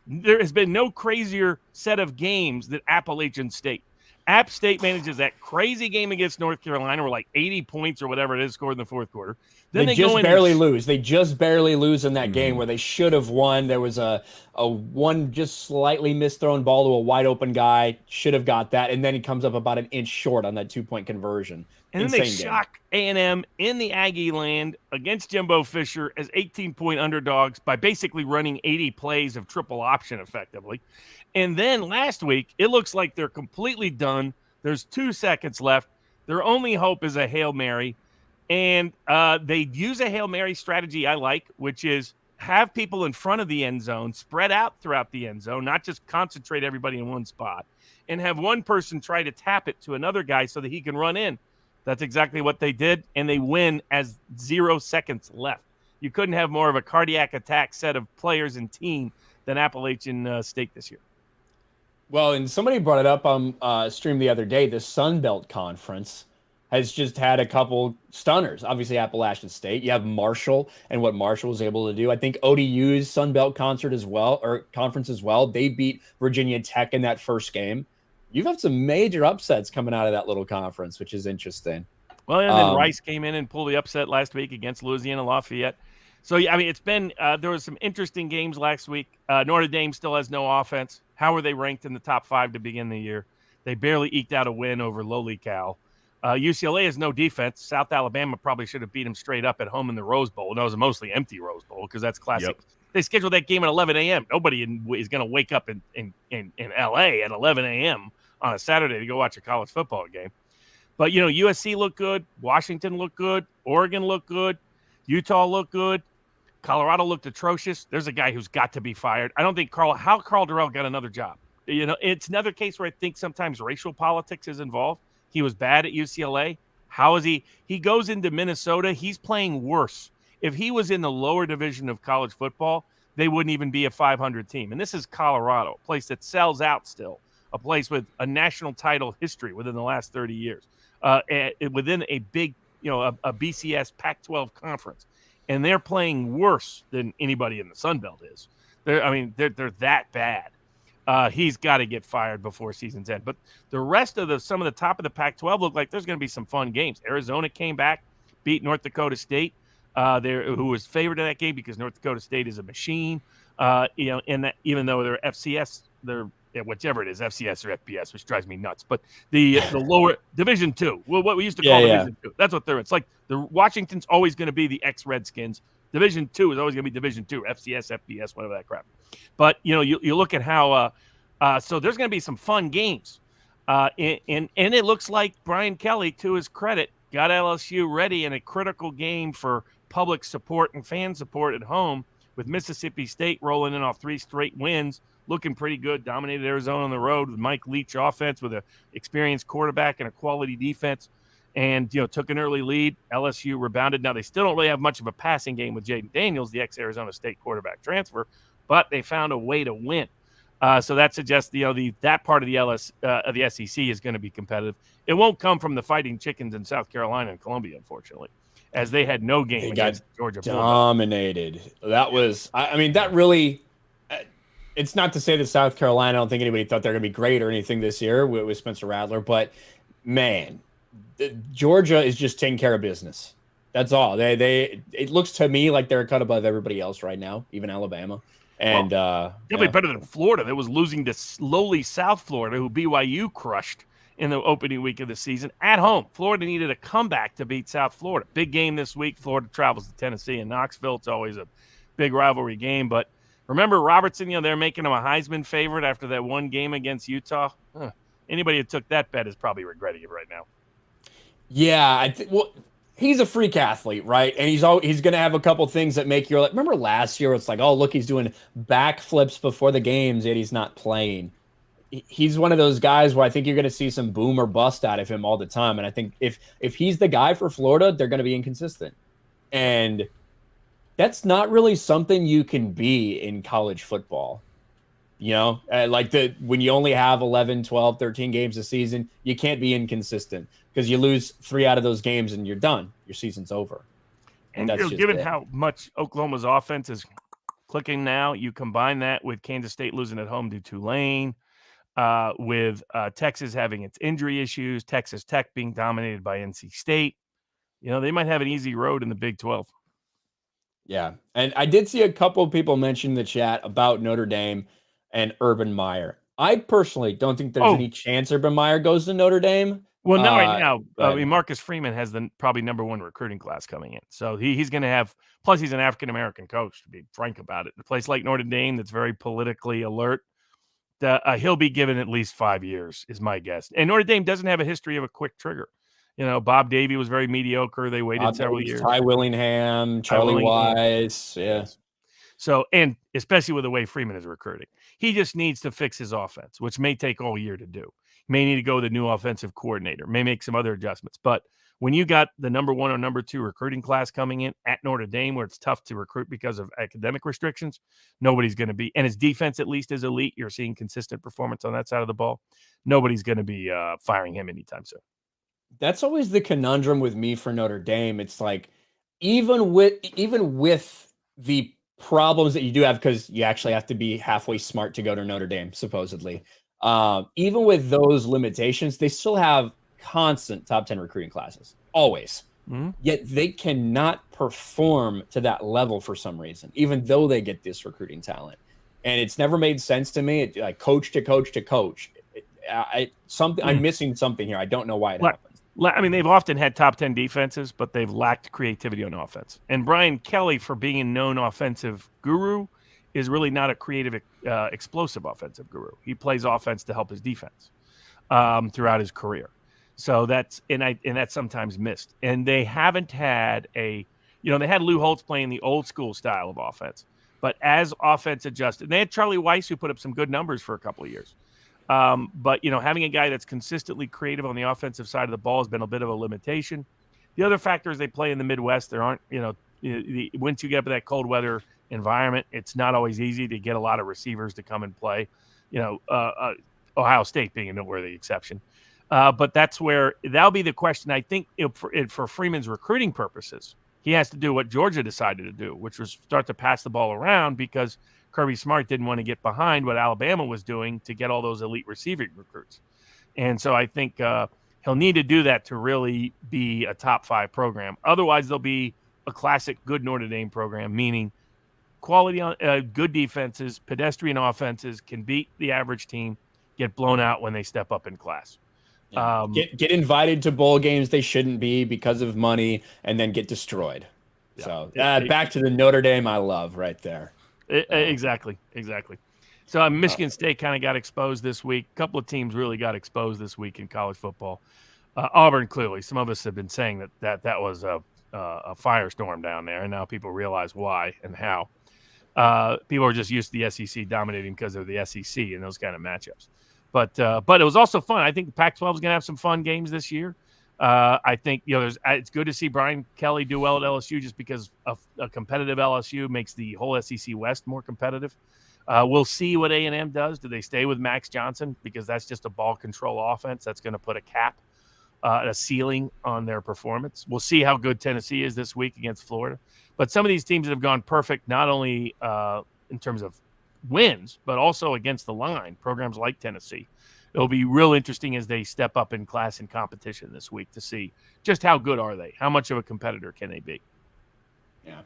there has been no crazier set of games than Appalachian State. App State manages that crazy game against North Carolina, where like 80 points or whatever it is scored in the fourth quarter. Then they just barely lose. They just barely lose in that game where they should have won. There was a one just slightly misthrown ball to a wide open guy. Should have got that. And then he comes up about an inch short on that 2-point conversion. And then they shock A&M in the Aggie land against Jimbo Fisher as 18-point underdogs by basically running 80 plays of triple option effectively. And then last week, it looks like they're completely done. There's 2 seconds left. Their only hope is a Hail Mary. And they use a Hail Mary strategy I like, which is have people in front of the end zone, spread out throughout the end zone, not just concentrate everybody in one spot, and have one person try to tap it to another guy so that he can run in. That's exactly what they did, and they win as 0 seconds left. You couldn't have more of a cardiac attack set of players and team than Appalachian State this year. Well, and somebody brought it up on stream the other day. The Sun Belt Conference has just had a couple stunners. Obviously, Appalachian State. You have Marshall and what Marshall was able to do. I think ODU's Sun Belt conference as well. They beat Virginia Tech in that first game. You've had some major upsets coming out of that little conference, which is interesting. Well, and then Rice came in and pulled the upset last week against Louisiana Lafayette. So, yeah, I mean, it's been there was some interesting games last week. Notre Dame still has no offense. How were they ranked in the top 5 to begin the year? They barely eked out a win over lowly Cal. UCLA has no defense. South Alabama probably should have beat them straight up at home in the Rose Bowl. And it was a mostly empty Rose Bowl because that's classic. Yep. They scheduled that game at 11 a.m. Nobody is going to wake up in L.A. at 11 a.m. on a Saturday to go watch a college football game. But, you know, USC looked good. Washington looked good. Oregon looked good. Utah looked good. Colorado looked atrocious. There's a guy who's got to be fired. I don't think Carl Durrell got another job. You know, it's another case where I think sometimes racial politics is involved. He was bad at UCLA. How is he? He goes into Minnesota. He's playing worse. If he was in the lower division of college football, they wouldn't even be a 500 team. And this is Colorado, a place that sells out still, a place with a national title history within the last 30 years, within a big, you know, a BCS Pac-12 conference. And they're playing worse than anybody in the Sun Belt is. They're that bad. He's got to get fired before season's end. But the rest of some of the top of the Pac-12 look like there's going to be some fun games. Arizona came back, beat North Dakota State, who was favored in that game because North Dakota State is a machine. You know, and that even though they're FCS, they're whichever it is, FCS or FBS, which drives me nuts. But the lower Division II, well, what we used to call Division II, that's what they're. It's like the Washington's always going to be the ex-Redskins. Division II is always going to be Division II, FCS, FBS, whatever that crap. But you know, you look at how. So there's going to be some fun games, and it looks like Brian Kelly, to his credit, got LSU ready in a critical game for public support and fan support at home, with Mississippi State rolling in off 3 straight wins, looking pretty good, dominated Arizona on the road with Mike Leach offense with an experienced quarterback and a quality defense, and you know, took an early lead. LSU rebounded. Now they still don't really have much of a passing game with Jaden Daniels, the ex-Arizona State quarterback transfer, but they found a way to win. So that suggests that part of the SEC is going to be competitive. It won't come from the Fighting Chickens in South Carolina and Columbia, unfortunately, as they had no game against Georgia. Dominated. That was, I mean, that really. It's not to say that South Carolina, I don't think anybody thought they're going to be great or anything this year with Spencer Rattler, but man, Georgia is just taking care of business. That's all. It looks to me like they're a cut above everybody else right now, even Alabama. And definitely better than Florida. That was losing to lowly South Florida, who BYU crushed in the opening week of the season at home. Florida needed a comeback to beat South Florida. Big game this week. Florida travels to Tennessee and Knoxville. It's always a big rivalry game. But remember Robertson, they're making him a Heisman favorite after that one game against Utah. Anybody who took that bet is probably regretting it right now. Yeah, he's a freak athlete, right? And he's going to have a couple things that make you like, remember last year, it's like, oh, look, he's doing backflips before the games, yet he's not playing. He's one of those guys where I think you're going to see some boom or bust out of him all the time. And I think if he's the guy for Florida, they're going to be inconsistent. And that's not really something you can be in college football. You know, when you only have 11, 12, 13 games a season, you can't be inconsistent because you lose 3 out of those games and you're done. Your season's over. And given how much Oklahoma's offense is clicking now, you combine that with Kansas State losing at home to Tulane, with Texas having its injury issues, Texas Tech being dominated by NC State. You know, they might have an easy road in the Big 12. Yeah. And I did see a couple of people mention in the chat about Notre Dame and Urban Meyer. I personally don't think there's any chance Urban Meyer goes to Notre Dame. Well, no, right now, I mean, Marcus Freeman has the probably #1 recruiting class coming in. So he's going to have, plus he's an African-American coach, to be frank about it. A place like Notre Dame that's very politically alert, he'll be given at least 5 years, is my guess. And Notre Dame doesn't have a history of a quick trigger. You know, Bob Davie was very mediocre. They waited several years. Ty Willingham, Charlie Wise. Yeah. So, and especially with the way Freeman is recruiting, he just needs to fix his offense, which may take all year to do. May need to go with a new offensive coordinator, may make some other adjustments. But when you got the #1 or #2 recruiting class coming in at Notre Dame, where it's tough to recruit because of academic restrictions, nobody's going to be, and his defense at least is elite. You're seeing consistent performance on that side of the ball. Nobody's going to be firing him anytime soon. That's always the conundrum with me for Notre Dame. It's like, even with the problems that you do have, because you actually have to be halfway smart to go to Notre Dame, supposedly. Even with those limitations, they still have constant top 10 recruiting classes, always. Mm-hmm. Yet they cannot perform to that level for some reason, even though they get this recruiting talent. And it's never made sense to me. Like coach to coach to coach. I'm missing something here. I don't know why it happens. I mean, they've often had top 10 defenses, but they've lacked creativity on offense. And Brian Kelly, for being a known offensive guru, is really not a creative, explosive offensive guru. He plays offense to help his defense throughout his career. So that's sometimes missed. And they haven't had they had Lou Holtz playing the old school style of offense. But as offense adjusted, they had Charlie Weiss, who put up some good numbers for a couple of years. But having a guy that's consistently creative on the offensive side of the ball has been a bit of a limitation. The other factor is they play in the Midwest. There aren't, once you get up to that cold weather environment, it's not always easy to get a lot of receivers to come and play. Ohio State being a noteworthy exception. But that's where that'll be the question. I think for Freeman's recruiting purposes, he has to do what Georgia decided to do, which was start to pass the ball around because Kirby Smart didn't want to get behind what Alabama was doing to get all those elite receiving recruits. And so I think he'll need to do that to really be a top 5 program. Otherwise, they'll be a classic good Notre Dame program, meaning quality on good defenses, pedestrian offenses can beat the average team, get blown out when they step up in class. Yeah. Get invited to bowl games they shouldn't be because of money, and then get destroyed. Yeah. So back to the Notre Dame I love right there. Exactly. So Michigan State kind of got exposed this week. A couple of teams really got exposed this week in college football. Auburn, clearly, some of us have been saying that was a firestorm down there, and now people realize why and how. People are just used to the SEC dominating because of the SEC and those kind of matchups. But it was also fun. I think the Pac-12 is going to have some fun games this year. I think it's good to see Brian Kelly do well at LSU just because a competitive LSU makes the whole SEC West more competitive. We'll see what A&M does. Do they stay with Max Johnson? Because that's just a ball control offense. That's going to put a cap, a ceiling on their performance. We'll see how good Tennessee is this week against Florida. But some of these teams that have gone perfect, not only in terms of wins, but also against the line, programs like Tennessee. It'll be real interesting as they step up in class and competition this week to see just how good are they? How much of a competitor can they be? Yeah.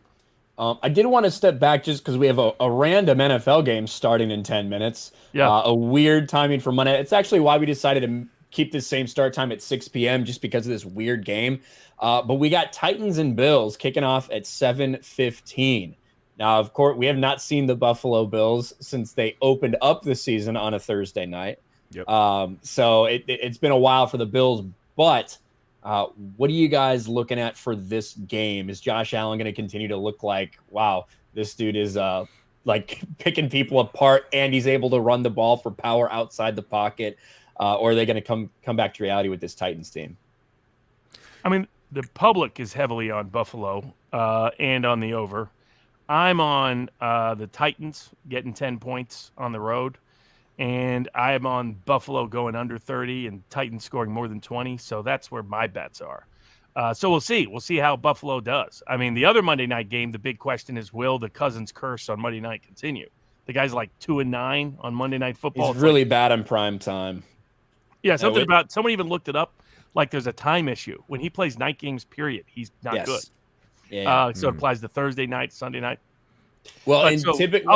I did want to step back just because we have a random NFL game starting in 10 minutes. Yeah. A weird timing for Monday. It's actually why we decided to keep the same start time at 6 p.m. just because of this weird game. But we got Titans and Bills kicking off at 7:15. Now, of course, we have not seen the Buffalo Bills since they opened up the season on a Thursday night. Yep. So it's been a while for the Bills, but what are you guys looking at for this game? Is Josh Allen going to continue to look like, wow, this dude is like picking people apart and he's able to run the ball for power outside the pocket? Or are they going to come back to reality with this Titans team? I mean, the public is heavily on Buffalo and on the over. I'm on the Titans getting 10 points on the road, and I'm on Buffalo going under 30 and Titans scoring more than 20. So that's where my bets are. So we'll see. We'll see how Buffalo does. I mean, the other Monday night game, the big question is, will the Cousins curse on Monday night continue? The guy's like 2-9 on Monday Night Football. He's really bad in prime time. Yeah, someone even looked it up. Like there's a time issue. When he plays night games, period, he's not good. Yeah. So it applies to Thursday night, Sunday night. Well, and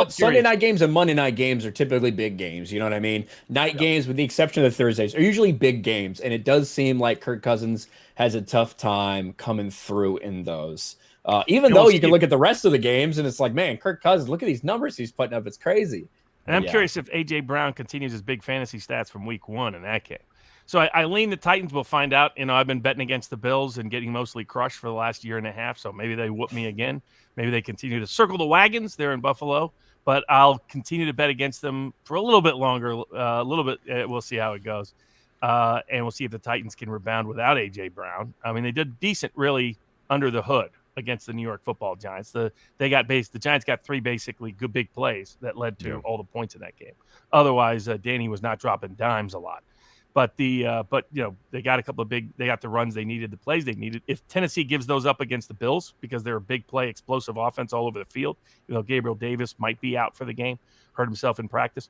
Sunday night games and Monday night games are typically big games. You know what I mean? Night games, with the exception of the Thursdays, are usually big games. And it does seem like Kirk Cousins has a tough time coming through in those. Even though you can look at the rest of the games and it's like, man, Kirk Cousins, look at these numbers he's putting up. It's crazy. And I'm curious if A.J. Brown continues his big fantasy stats from week 1 in that game. So I lean the Titans. We'll find out. I've been betting against the Bills and getting mostly crushed for the last year and a half. So maybe they whoop me again. Maybe they continue to circle the wagons there in Buffalo. But I'll continue to bet against them for a little bit longer. A little bit. We'll see how it goes. And we'll see if the Titans can rebound without A.J. Brown. I mean, they did decent really under the hood against the New York Football Giants. The Giants got 3 basically good big plays that led to all the points in that game. Otherwise, Danny was not dropping dimes a lot. But they got a couple of they got the runs they needed, the plays they needed. If Tennessee gives those up against the Bills because they're a big play, explosive offense all over the field, Gabriel Davis might be out for the game, hurt himself in practice.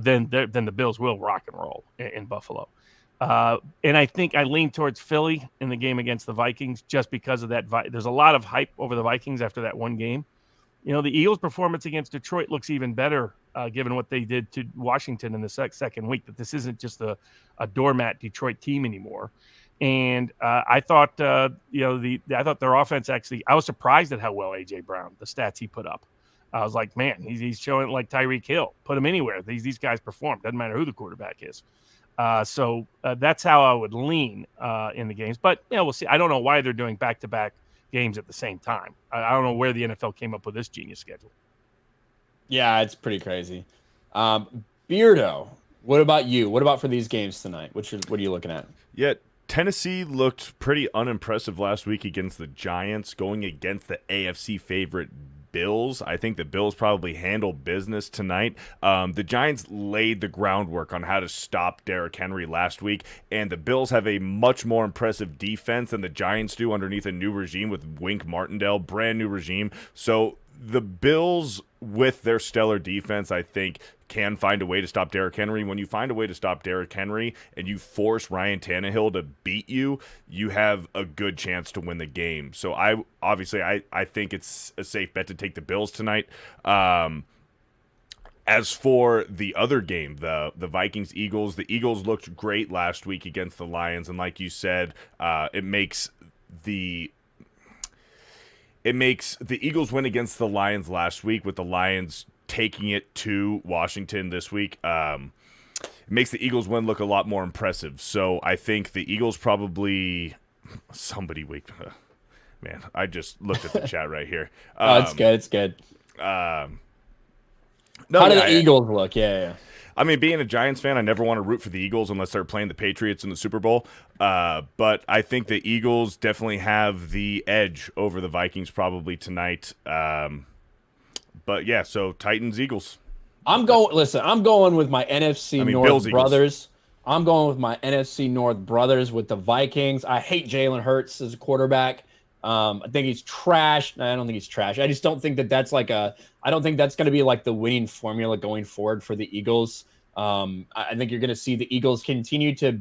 then the Bills will rock and roll in Buffalo. And I think I lean towards Philly in the game against the Vikings just because of that. There's a lot of hype over the Vikings after that one game. The Eagles' performance against Detroit looks even better given what they did to Washington in the second week, that this isn't just a doormat Detroit team anymore. And I thought, I thought their offense actually, I was surprised at how well A.J. Brown, the stats he put up. I was like, man, he's showing like Tyreek Hill. Put him anywhere. These guys perform. Doesn't matter who the quarterback is. So that's how I would lean in the games. But, we'll see. I don't know why they're doing back-to-back games at the same time. I don't know where the NFL came up with this genius schedule. Yeah, it's pretty crazy. Beardo, what about you? What about for these games tonight? What are you looking at? Yeah, Tennessee looked pretty unimpressive last week against the Giants, going against the AFC favorite Bills. I think the Bills probably handle business tonight. The Giants laid the groundwork on how to stop Derrick Henry last week, and the Bills have a much more impressive defense than the Giants do underneath a new regime with Wink Martindale, brand new regime. So the Bills, with their stellar defense, I think can find a way to stop Derrick Henry. When you find a way to stop Derrick Henry and you force Ryan Tannehill to beat you, you have a good chance to win the game. So I think it's a safe bet to take the Bills tonight. As for the other game, the Vikings-Eagles, the Eagles looked great last week against the Lions, and like you said, it makes the Eagles win against the Lions last week, with the Lions taking it to Washington this week. It makes the Eagles win look a lot more impressive. So I think the Eagles probably man, I just looked at the chat right here. It's good. It's good. No, How do the Eagles look? Yeah. I mean, being a Giants fan, I never want to root for the Eagles unless they're playing the Patriots in the Super Bowl. But I think the Eagles definitely have the edge over the Vikings probably tonight. But yeah, so Titans-Eagles. I'm going with my NFC North Bills, brothers. I'm going with my NFC North brothers with the Vikings. I hate Jalen Hurts as a quarterback. I think he's trash. I don't think he's trash. I just don't think that's I don't think that's going to be like the winning formula going forward for the Eagles. I think you're going to see the Eagles continue to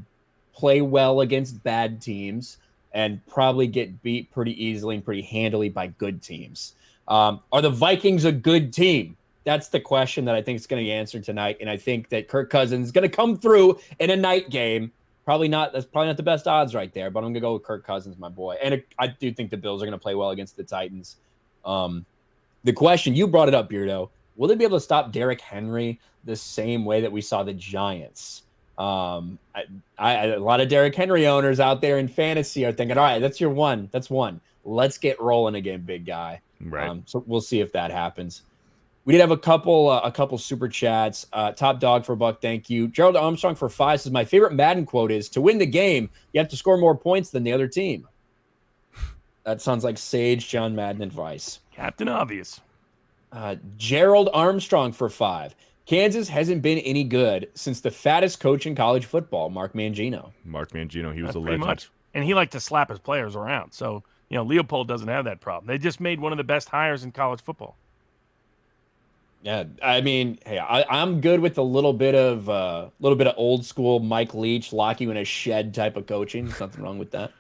play well against bad teams and probably get beat pretty easily and pretty handily by good teams. Are the Vikings a good team? That's the question that I think is going to be answered tonight. And I think that Kirk Cousins is going to come through in a night game. That's probably not the best odds right there, but I'm going to go with Kirk Cousins, my boy. And I do think the Bills are going to play well against the Titans. The question, you brought it up, Beardo. Will they be able to stop Derrick Henry the same way that we saw the Giants? A lot of Derrick Henry owners out there in fantasy are thinking, all right, that's your one. That's one. Let's get rolling again, big guy. Right. So we'll see if that happens. We did have a couple super chats. Top Dog for $1, thank you. Gerald Armstrong for $5 says, my favorite Madden quote is, to win the game, you have to score more points than the other team. That sounds like sage John Madden advice. Captain Obvious. Gerald Armstrong for $5. Kansas hasn't been any good since the fattest coach in college football, Mark Mangino. He was a legend. Much. And he liked to slap his players around. So, Leopold doesn't have that problem. They just made one of the best hires in college football. Yeah, I mean, hey, I'm good with a little bit of old school Mike Leach, lock you in a shed type of coaching. There's nothing wrong with that.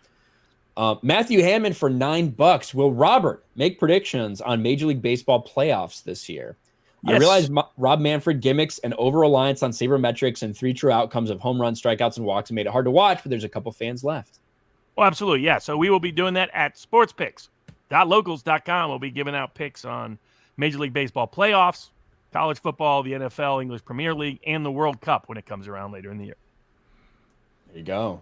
Matthew Hammond for $9. Will Robert make predictions on Major League Baseball playoffs this year? Yes. I realize Rob Manfred gimmicks and over-reliance on sabermetrics and 3 true outcomes of home runs, strikeouts, and walks made it hard to watch, but there's a couple fans left. Well, absolutely, yeah. So we will be doing that at sportspicks.locals.com. We'll be giving out picks on Major League Baseball playoffs, college football, the NFL, English Premier League, and the World Cup when it comes around later in the year. There you go.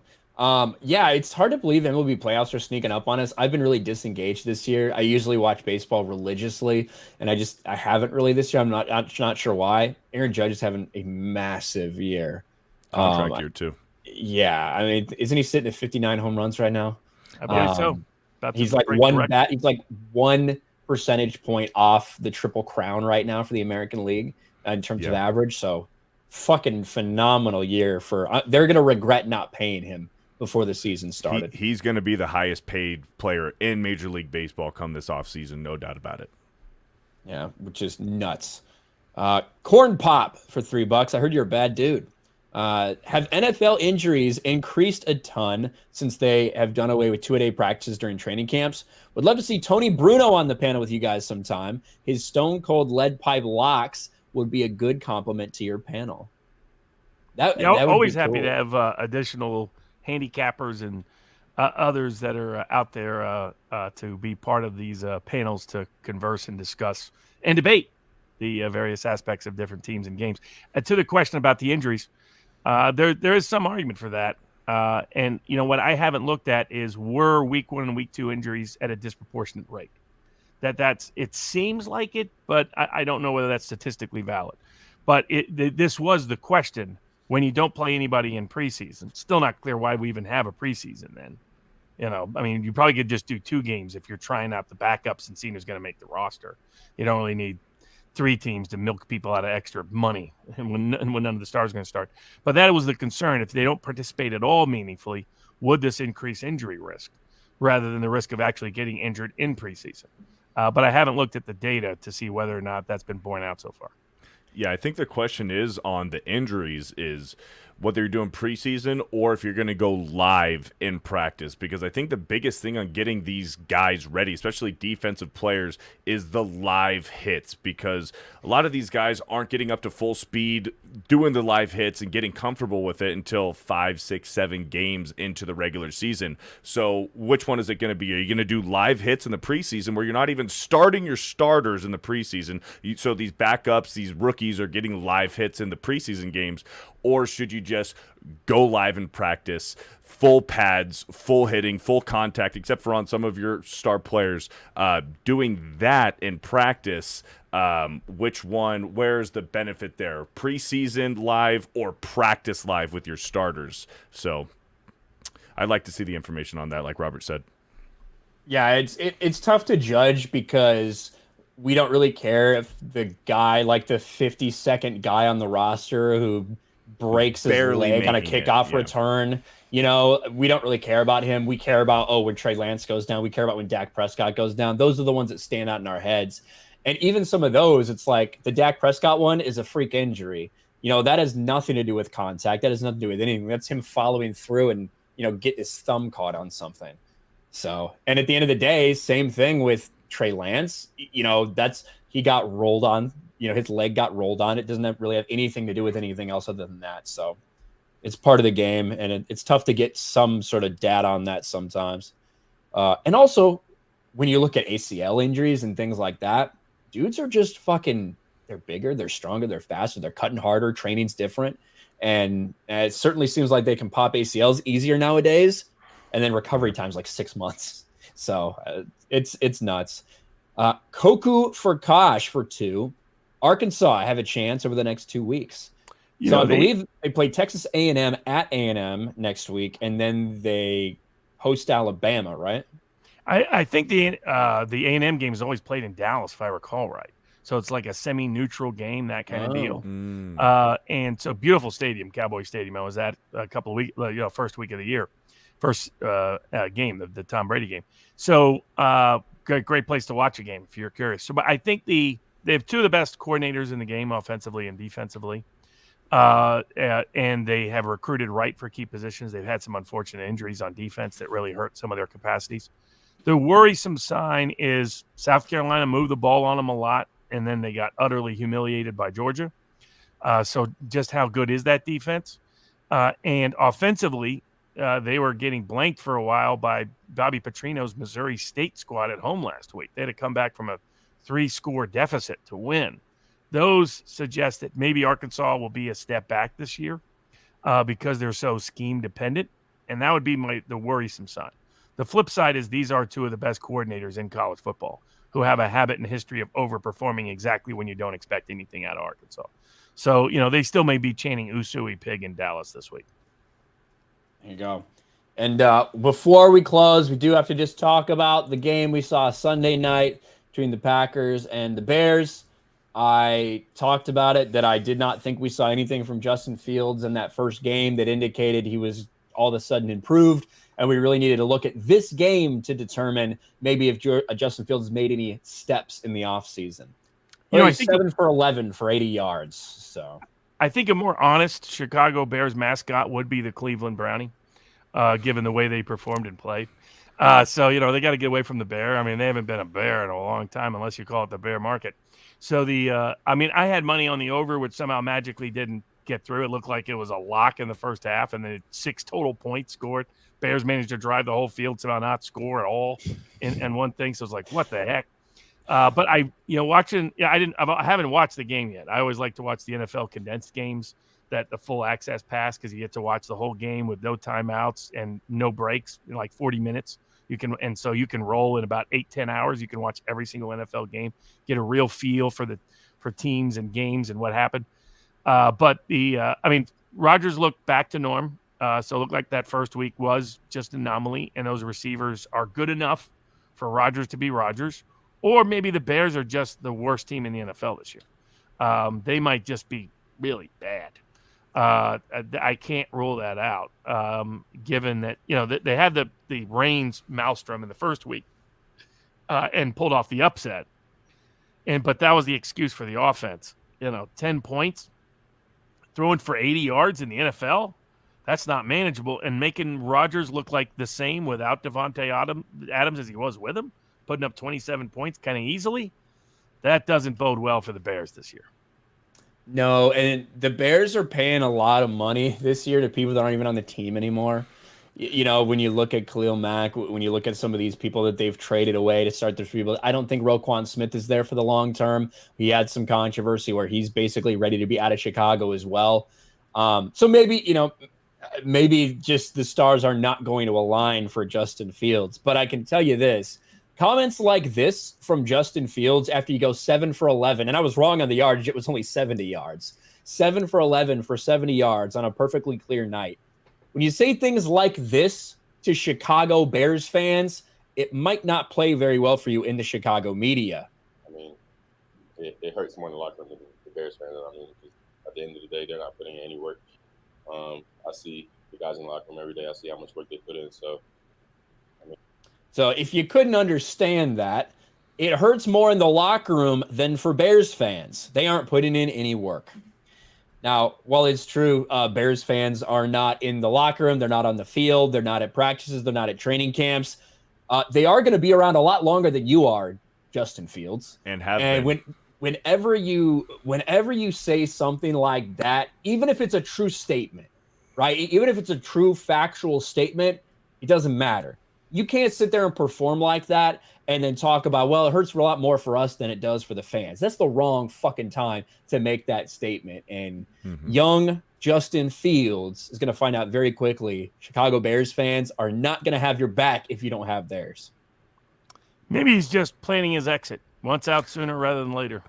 Yeah, it's hard to believe MLB playoffs are sneaking up on us. I've been really disengaged this year. I usually watch baseball religiously, and I haven't really this year. I'm not sure why. Aaron Judge is having a massive year. Contract year too. Yeah, I mean, isn't he sitting at 59 home runs right now? I believe so. He's like He's like 1 percentage point off the Triple Crown right now for the American League in terms of average. So, fucking phenomenal year for. They're gonna regret not paying him before the season started. He's going to be the highest paid player in Major League Baseball come this offseason, no doubt about it. Yeah, which is nuts. Corn Pop for $3. I heard you're a bad dude. Have NFL injuries increased a ton since they have done away with 2-a-day practices during training camps? Would love to see Tony Bruno on the panel with you guys sometime. His stone cold lead pipe locks would be a good compliment to your panel. That would always be happy cool. to have additional handicappers and others that are out there to be part of these panels to converse and discuss and debate the various aspects of different teams and games. To the question about the injuries, there is some argument for that. And what I haven't looked at is were week 1 and week 2 injuries at a disproportionate rate. It seems like it, but I don't know whether that's statistically valid. But this was the question when you don't play anybody in preseason. Still not clear why we even have a preseason then. You probably could just do 2 games if you're trying out the backups and seeing who's going to make the roster. You don't really need 3 teams to milk people out of extra money when none of the stars are going to start. But that was the concern. If they don't participate at all meaningfully, would this increase injury risk rather than the risk of actually getting injured in preseason? But I haven't looked at the data to see whether or not that's been borne out so far. Yeah, I think the question is on the injuries is whether you're doing preseason or if you're going to go live in practice, because I think the biggest thing on getting these guys ready, especially defensive players, is the live hits, because a lot of these guys aren't getting up to full speed doing the live hits and getting comfortable with it until 5, 6, 7 games into the regular season. So which one is it going to be? Are you going to do live hits in the preseason where you're not even starting your starters in the preseason, so these backups, these rookies are getting live hits in the preseason games? Or should you just go live in practice, full pads, full hitting, full contact, except for on some of your star players, doing that in practice? Which one, where's the benefit there? Preseason live or practice live with your starters? So I'd like to see the information on that, like Robert said. Yeah, it's tough to judge because we don't really care if the guy, like the 52nd guy on the roster who breaks his Barely leg on a making it, kickoff yeah. return, we don't really care about him. We care about, when Trey Lance goes down. We care about when Dak Prescott goes down. Those are the ones that stand out in our heads. And even some of those, it's like the Dak Prescott one is a freak injury. That has nothing to do with contact. That has nothing to do with anything. That's him following through and, get his thumb caught on something. So, and at the end of the day, same thing with Trey Lance. He got rolled on. His leg got rolled on. It doesn't really have anything to do with anything else other than that. So it's part of the game, and it's tough to get some sort of data on that sometimes. And also, when you look at ACL injuries and things like that, dudes are just they're bigger, they're stronger, they're faster, they're cutting harder, training's different. And it certainly seems like they can pop ACLs easier nowadays, and then recovery time's like 6 months. So it's nuts. Koku for Kosh for 2. Arkansas have a chance over the next 2 weeks. I believe they play Texas A&M at A&M next week, and then they host Alabama, right? I think the A&M game is always played in Dallas, if I recall right. So it's like a semi-neutral game, that kind of deal. And so beautiful stadium, Cowboy Stadium. I was at a couple of weeks, first week of the year, first game, the Tom Brady game. So great place to watch a game if you're curious. So, but I think they have 2 of the best coordinators in the game, offensively and defensively. And they have recruited right for key positions. They've had some unfortunate injuries on defense that really hurt some of their capacities. The worrisome sign is South Carolina moved the ball on them a lot, and then they got utterly humiliated by Georgia. So just how good is that defense? And offensively, they were getting blanked for a while by Bobby Petrino's Missouri State squad at home last week. They had to come back from a 3-score deficit to win. Those suggest that maybe Arkansas will be a step back this year because they're so scheme dependent, and that would be the worrisome sign. The flip side is these are 2 of the best coordinators in college football who have a habit and history of overperforming exactly when you don't expect anything out of Arkansas. So, they still may be chanting Usui Pig in Dallas this week. There you go. And before we close, we do have to just talk about the game we saw Sunday night between the Packers and the Bears. I talked about it, that I did not think we saw anything from Justin Fields in that first game that indicated he was all of a sudden improved. And we really needed to look at this game to determine maybe if Justin Fields has made any steps in the offseason. Well, I he's think 7 for 11 for 80 yards. So I think a more honest Chicago Bears mascot would be the Cleveland Brownie, given the way they performed and played. So, they got to get away from the bear. I mean, they haven't been a bear in a long time, unless you call it the bear market. So I had money on the over, which somehow magically didn't get through. It looked like it was a lock in the first half, and then 6 total points scored. Bears managed to drive the whole field, somehow not score at all in one thing. So it's like, what the heck? But I haven't watched the game yet. I always like to watch the NFL condensed games, that the full access pass, because you get to watch the whole game with no timeouts and no breaks in like 40 minutes. So you can roll in about 8-10 hours. You can watch every single NFL game, get a real feel for teams and games and what happened. But Rodgers looked back to norm. So it looked like that first week was just an anomaly, and those receivers are good enough for Rodgers to be Rodgers. Or maybe the Bears are just the worst team in the NFL this year. They might just be really bad. I can't rule that out, given that they had the Reigns maelstrom in the first week and pulled off the upset, but that was the excuse for the offense. 10 points, throwing for 80 yards in the NFL, that's not manageable, and making Rodgers look like the same without Devontae Adams as he was with him, putting up 27 points kind of easily. That doesn't bode well for the Bears this year. no, and the Bears are paying a lot of money this year to people that aren't even on the team anymore. When you look at Khalil Mack, when you look at some of these people that they've traded away to start their rebuild, I don't think Roquan Smith is there for the long term. He had some controversy where he's basically ready to be out of Chicago as well. So maybe just the stars are not going to align for Justin Fields. But I can tell you this. Comments like this from Justin Fields after you go 7 for 11, and I was wrong on the yardage, it was only 70 yards. 7 for 11 for 70 yards on a perfectly clear night. When you say things like this to Chicago Bears fans, it might not play very well for you in the Chicago media. I mean, it hurts more in the locker room than the Bears fans. I mean, at the end of the day, they're not putting in any work. I see the guys in the locker room every day. I see how much work they put in. So if you couldn't understand that, it hurts more in the locker room than for Bears fans. They aren't putting in any work. Now, while it's true, Bears fans are not in the locker room, they're not on the field, they're not at practices, they're not at training camps. They are going to be around a lot longer than you are, Justin Fields. Whenever you say something like that, even if it's a true statement, right? Even if it's a true factual statement, it doesn't matter. You can't sit there and perform like that and then talk about, well, it hurts a lot more for us than it does for the fans. That's the wrong fucking time to make that statement. And young Justin Fields is going to find out very quickly Chicago Bears fans are not going to have your back if you don't have theirs. Maybe he's just planning his exit. Wants out sooner rather than later.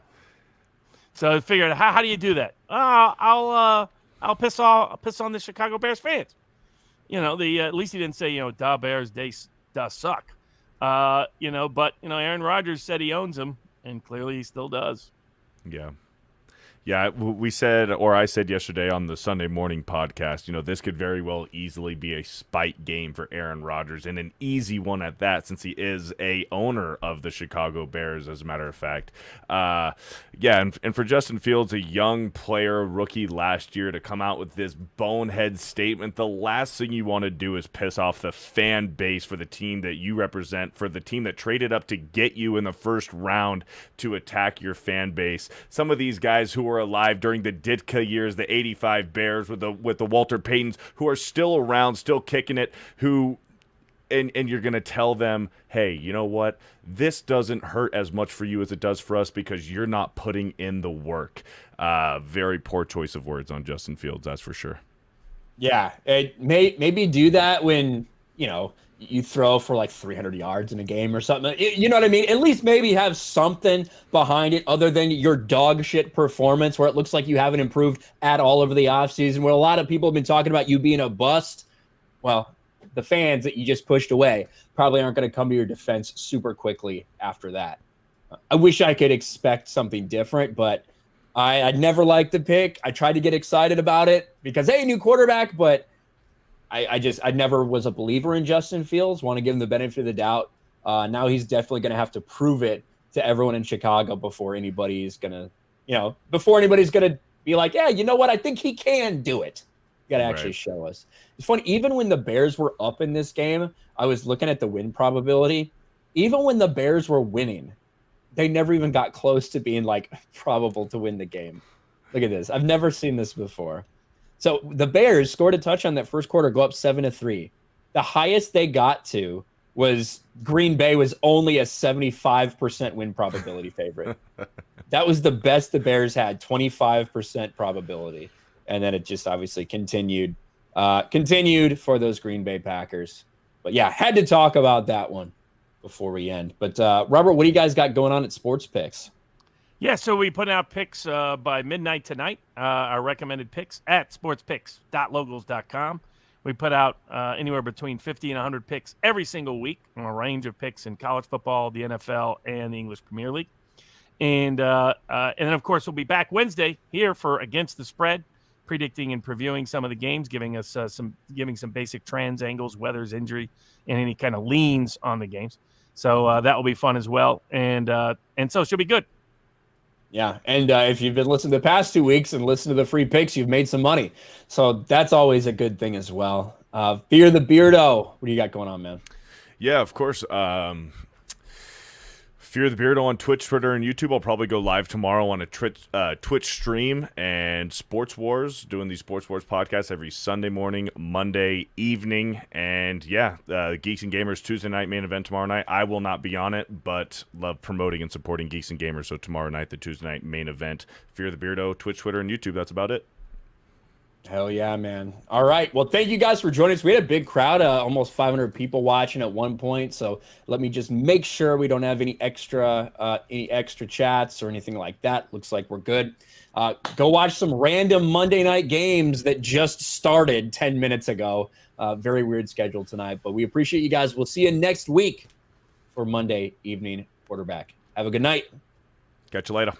So I figured, how do you do that? I'll piss on the Chicago Bears fans. At least he didn't say, da Bears, they does suck. But Aaron Rodgers said he owns them, and clearly he still does. Yeah. Yeah, we said, or I said yesterday on the Sunday morning podcast, this could very well easily be a spite game for Aaron Rodgers, and an easy one at that, since he is a owner of the Chicago Bears, as a matter of fact. And for Justin Fields, a young player, rookie last year, to come out with this bonehead statement, the last thing you want to do is piss off the fan base for the team that you represent, for the team that traded up to get you in the first round to attack your fan base. Some of these guys who were alive during the Ditka years, the 85 Bears with the Walter Paytons, who are still around, still kicking it, and you're going to tell them, hey, you know what? This doesn't hurt as much for you as it does for us because you're not putting in the work. Very poor choice of words on Justin Fields, that's for sure. Yeah, maybe do that when, you throw for like 300 yards in a game or something. You know what I mean? At least maybe have something behind it other than your dog shit performance where it looks like you haven't improved at all over the offseason, where a lot of people have been talking about you being a bust. Well, the fans that you just pushed away probably aren't going to come to your defense super quickly after that. I wish I could expect something different, but I never liked the pick. I tried to get excited about it because, hey, new quarterback, but I never was a believer in Justin Fields. Want to give him the benefit of the doubt. Now he's definitely going to have to prove it to everyone in Chicago before anybody's gonna be like, yeah, you know what? I think he can do it. You got to actually show us. It's funny. Even when the Bears were up in this game, I was looking at the win probability. Even when the Bears were winning, they never even got close to being like probable to win the game. Look at this. I've never seen this before. So the Bears scored a touchdown that first quarter, go up 7-3. The highest they got to was Green Bay was only a 75% win probability favorite. That was the best the Bears had, 25% probability. And then it just obviously continued for those Green Bay Packers. But yeah, had to talk about that one before we end. But Robert, what do you guys got going on at Sports Picks? Yeah, so we put out picks by midnight tonight, our recommended picks at sportspicks.logos.com. We put out anywhere between 50 and 100 picks every single week on a range of picks in college football, the NFL, and the English Premier League. And then, of course, we'll be back Wednesday here for Against the Spread, predicting and previewing some of the games, giving us some basic trends, angles, weathers, injury, and any kind of leans on the games. So that will be fun as well. And so it should be good. Yeah, and if you've been listening the past 2 weeks and listened to the free picks, you've made some money. So that's always a good thing as well. Fear the Beardo. What do you got going on, man? Yeah, of course. Fear the Beardo on Twitch, Twitter, and YouTube. I'll probably go live tomorrow on a Twitch stream, and Sports Wars, doing the Sports Wars podcast every Sunday morning, Monday evening, and yeah, Geeks and Gamers Tuesday night main event tomorrow night. I will not be on it, but love promoting and supporting Geeks and Gamers, so tomorrow night, the Tuesday night main event. Fear the Beardo, Twitch, Twitter, and YouTube. That's about it. Hell yeah, man. All right. Well, thank you guys for joining us. We had a big crowd, almost 500 people watching at one point. So let me just make sure we don't have any extra chats or anything like that. Looks like we're good. Go watch some random Monday night games that just started 10 minutes ago. Very weird schedule tonight, but we appreciate you guys. We'll see you next week for Monday evening quarterback. Have a good night. Catch you later.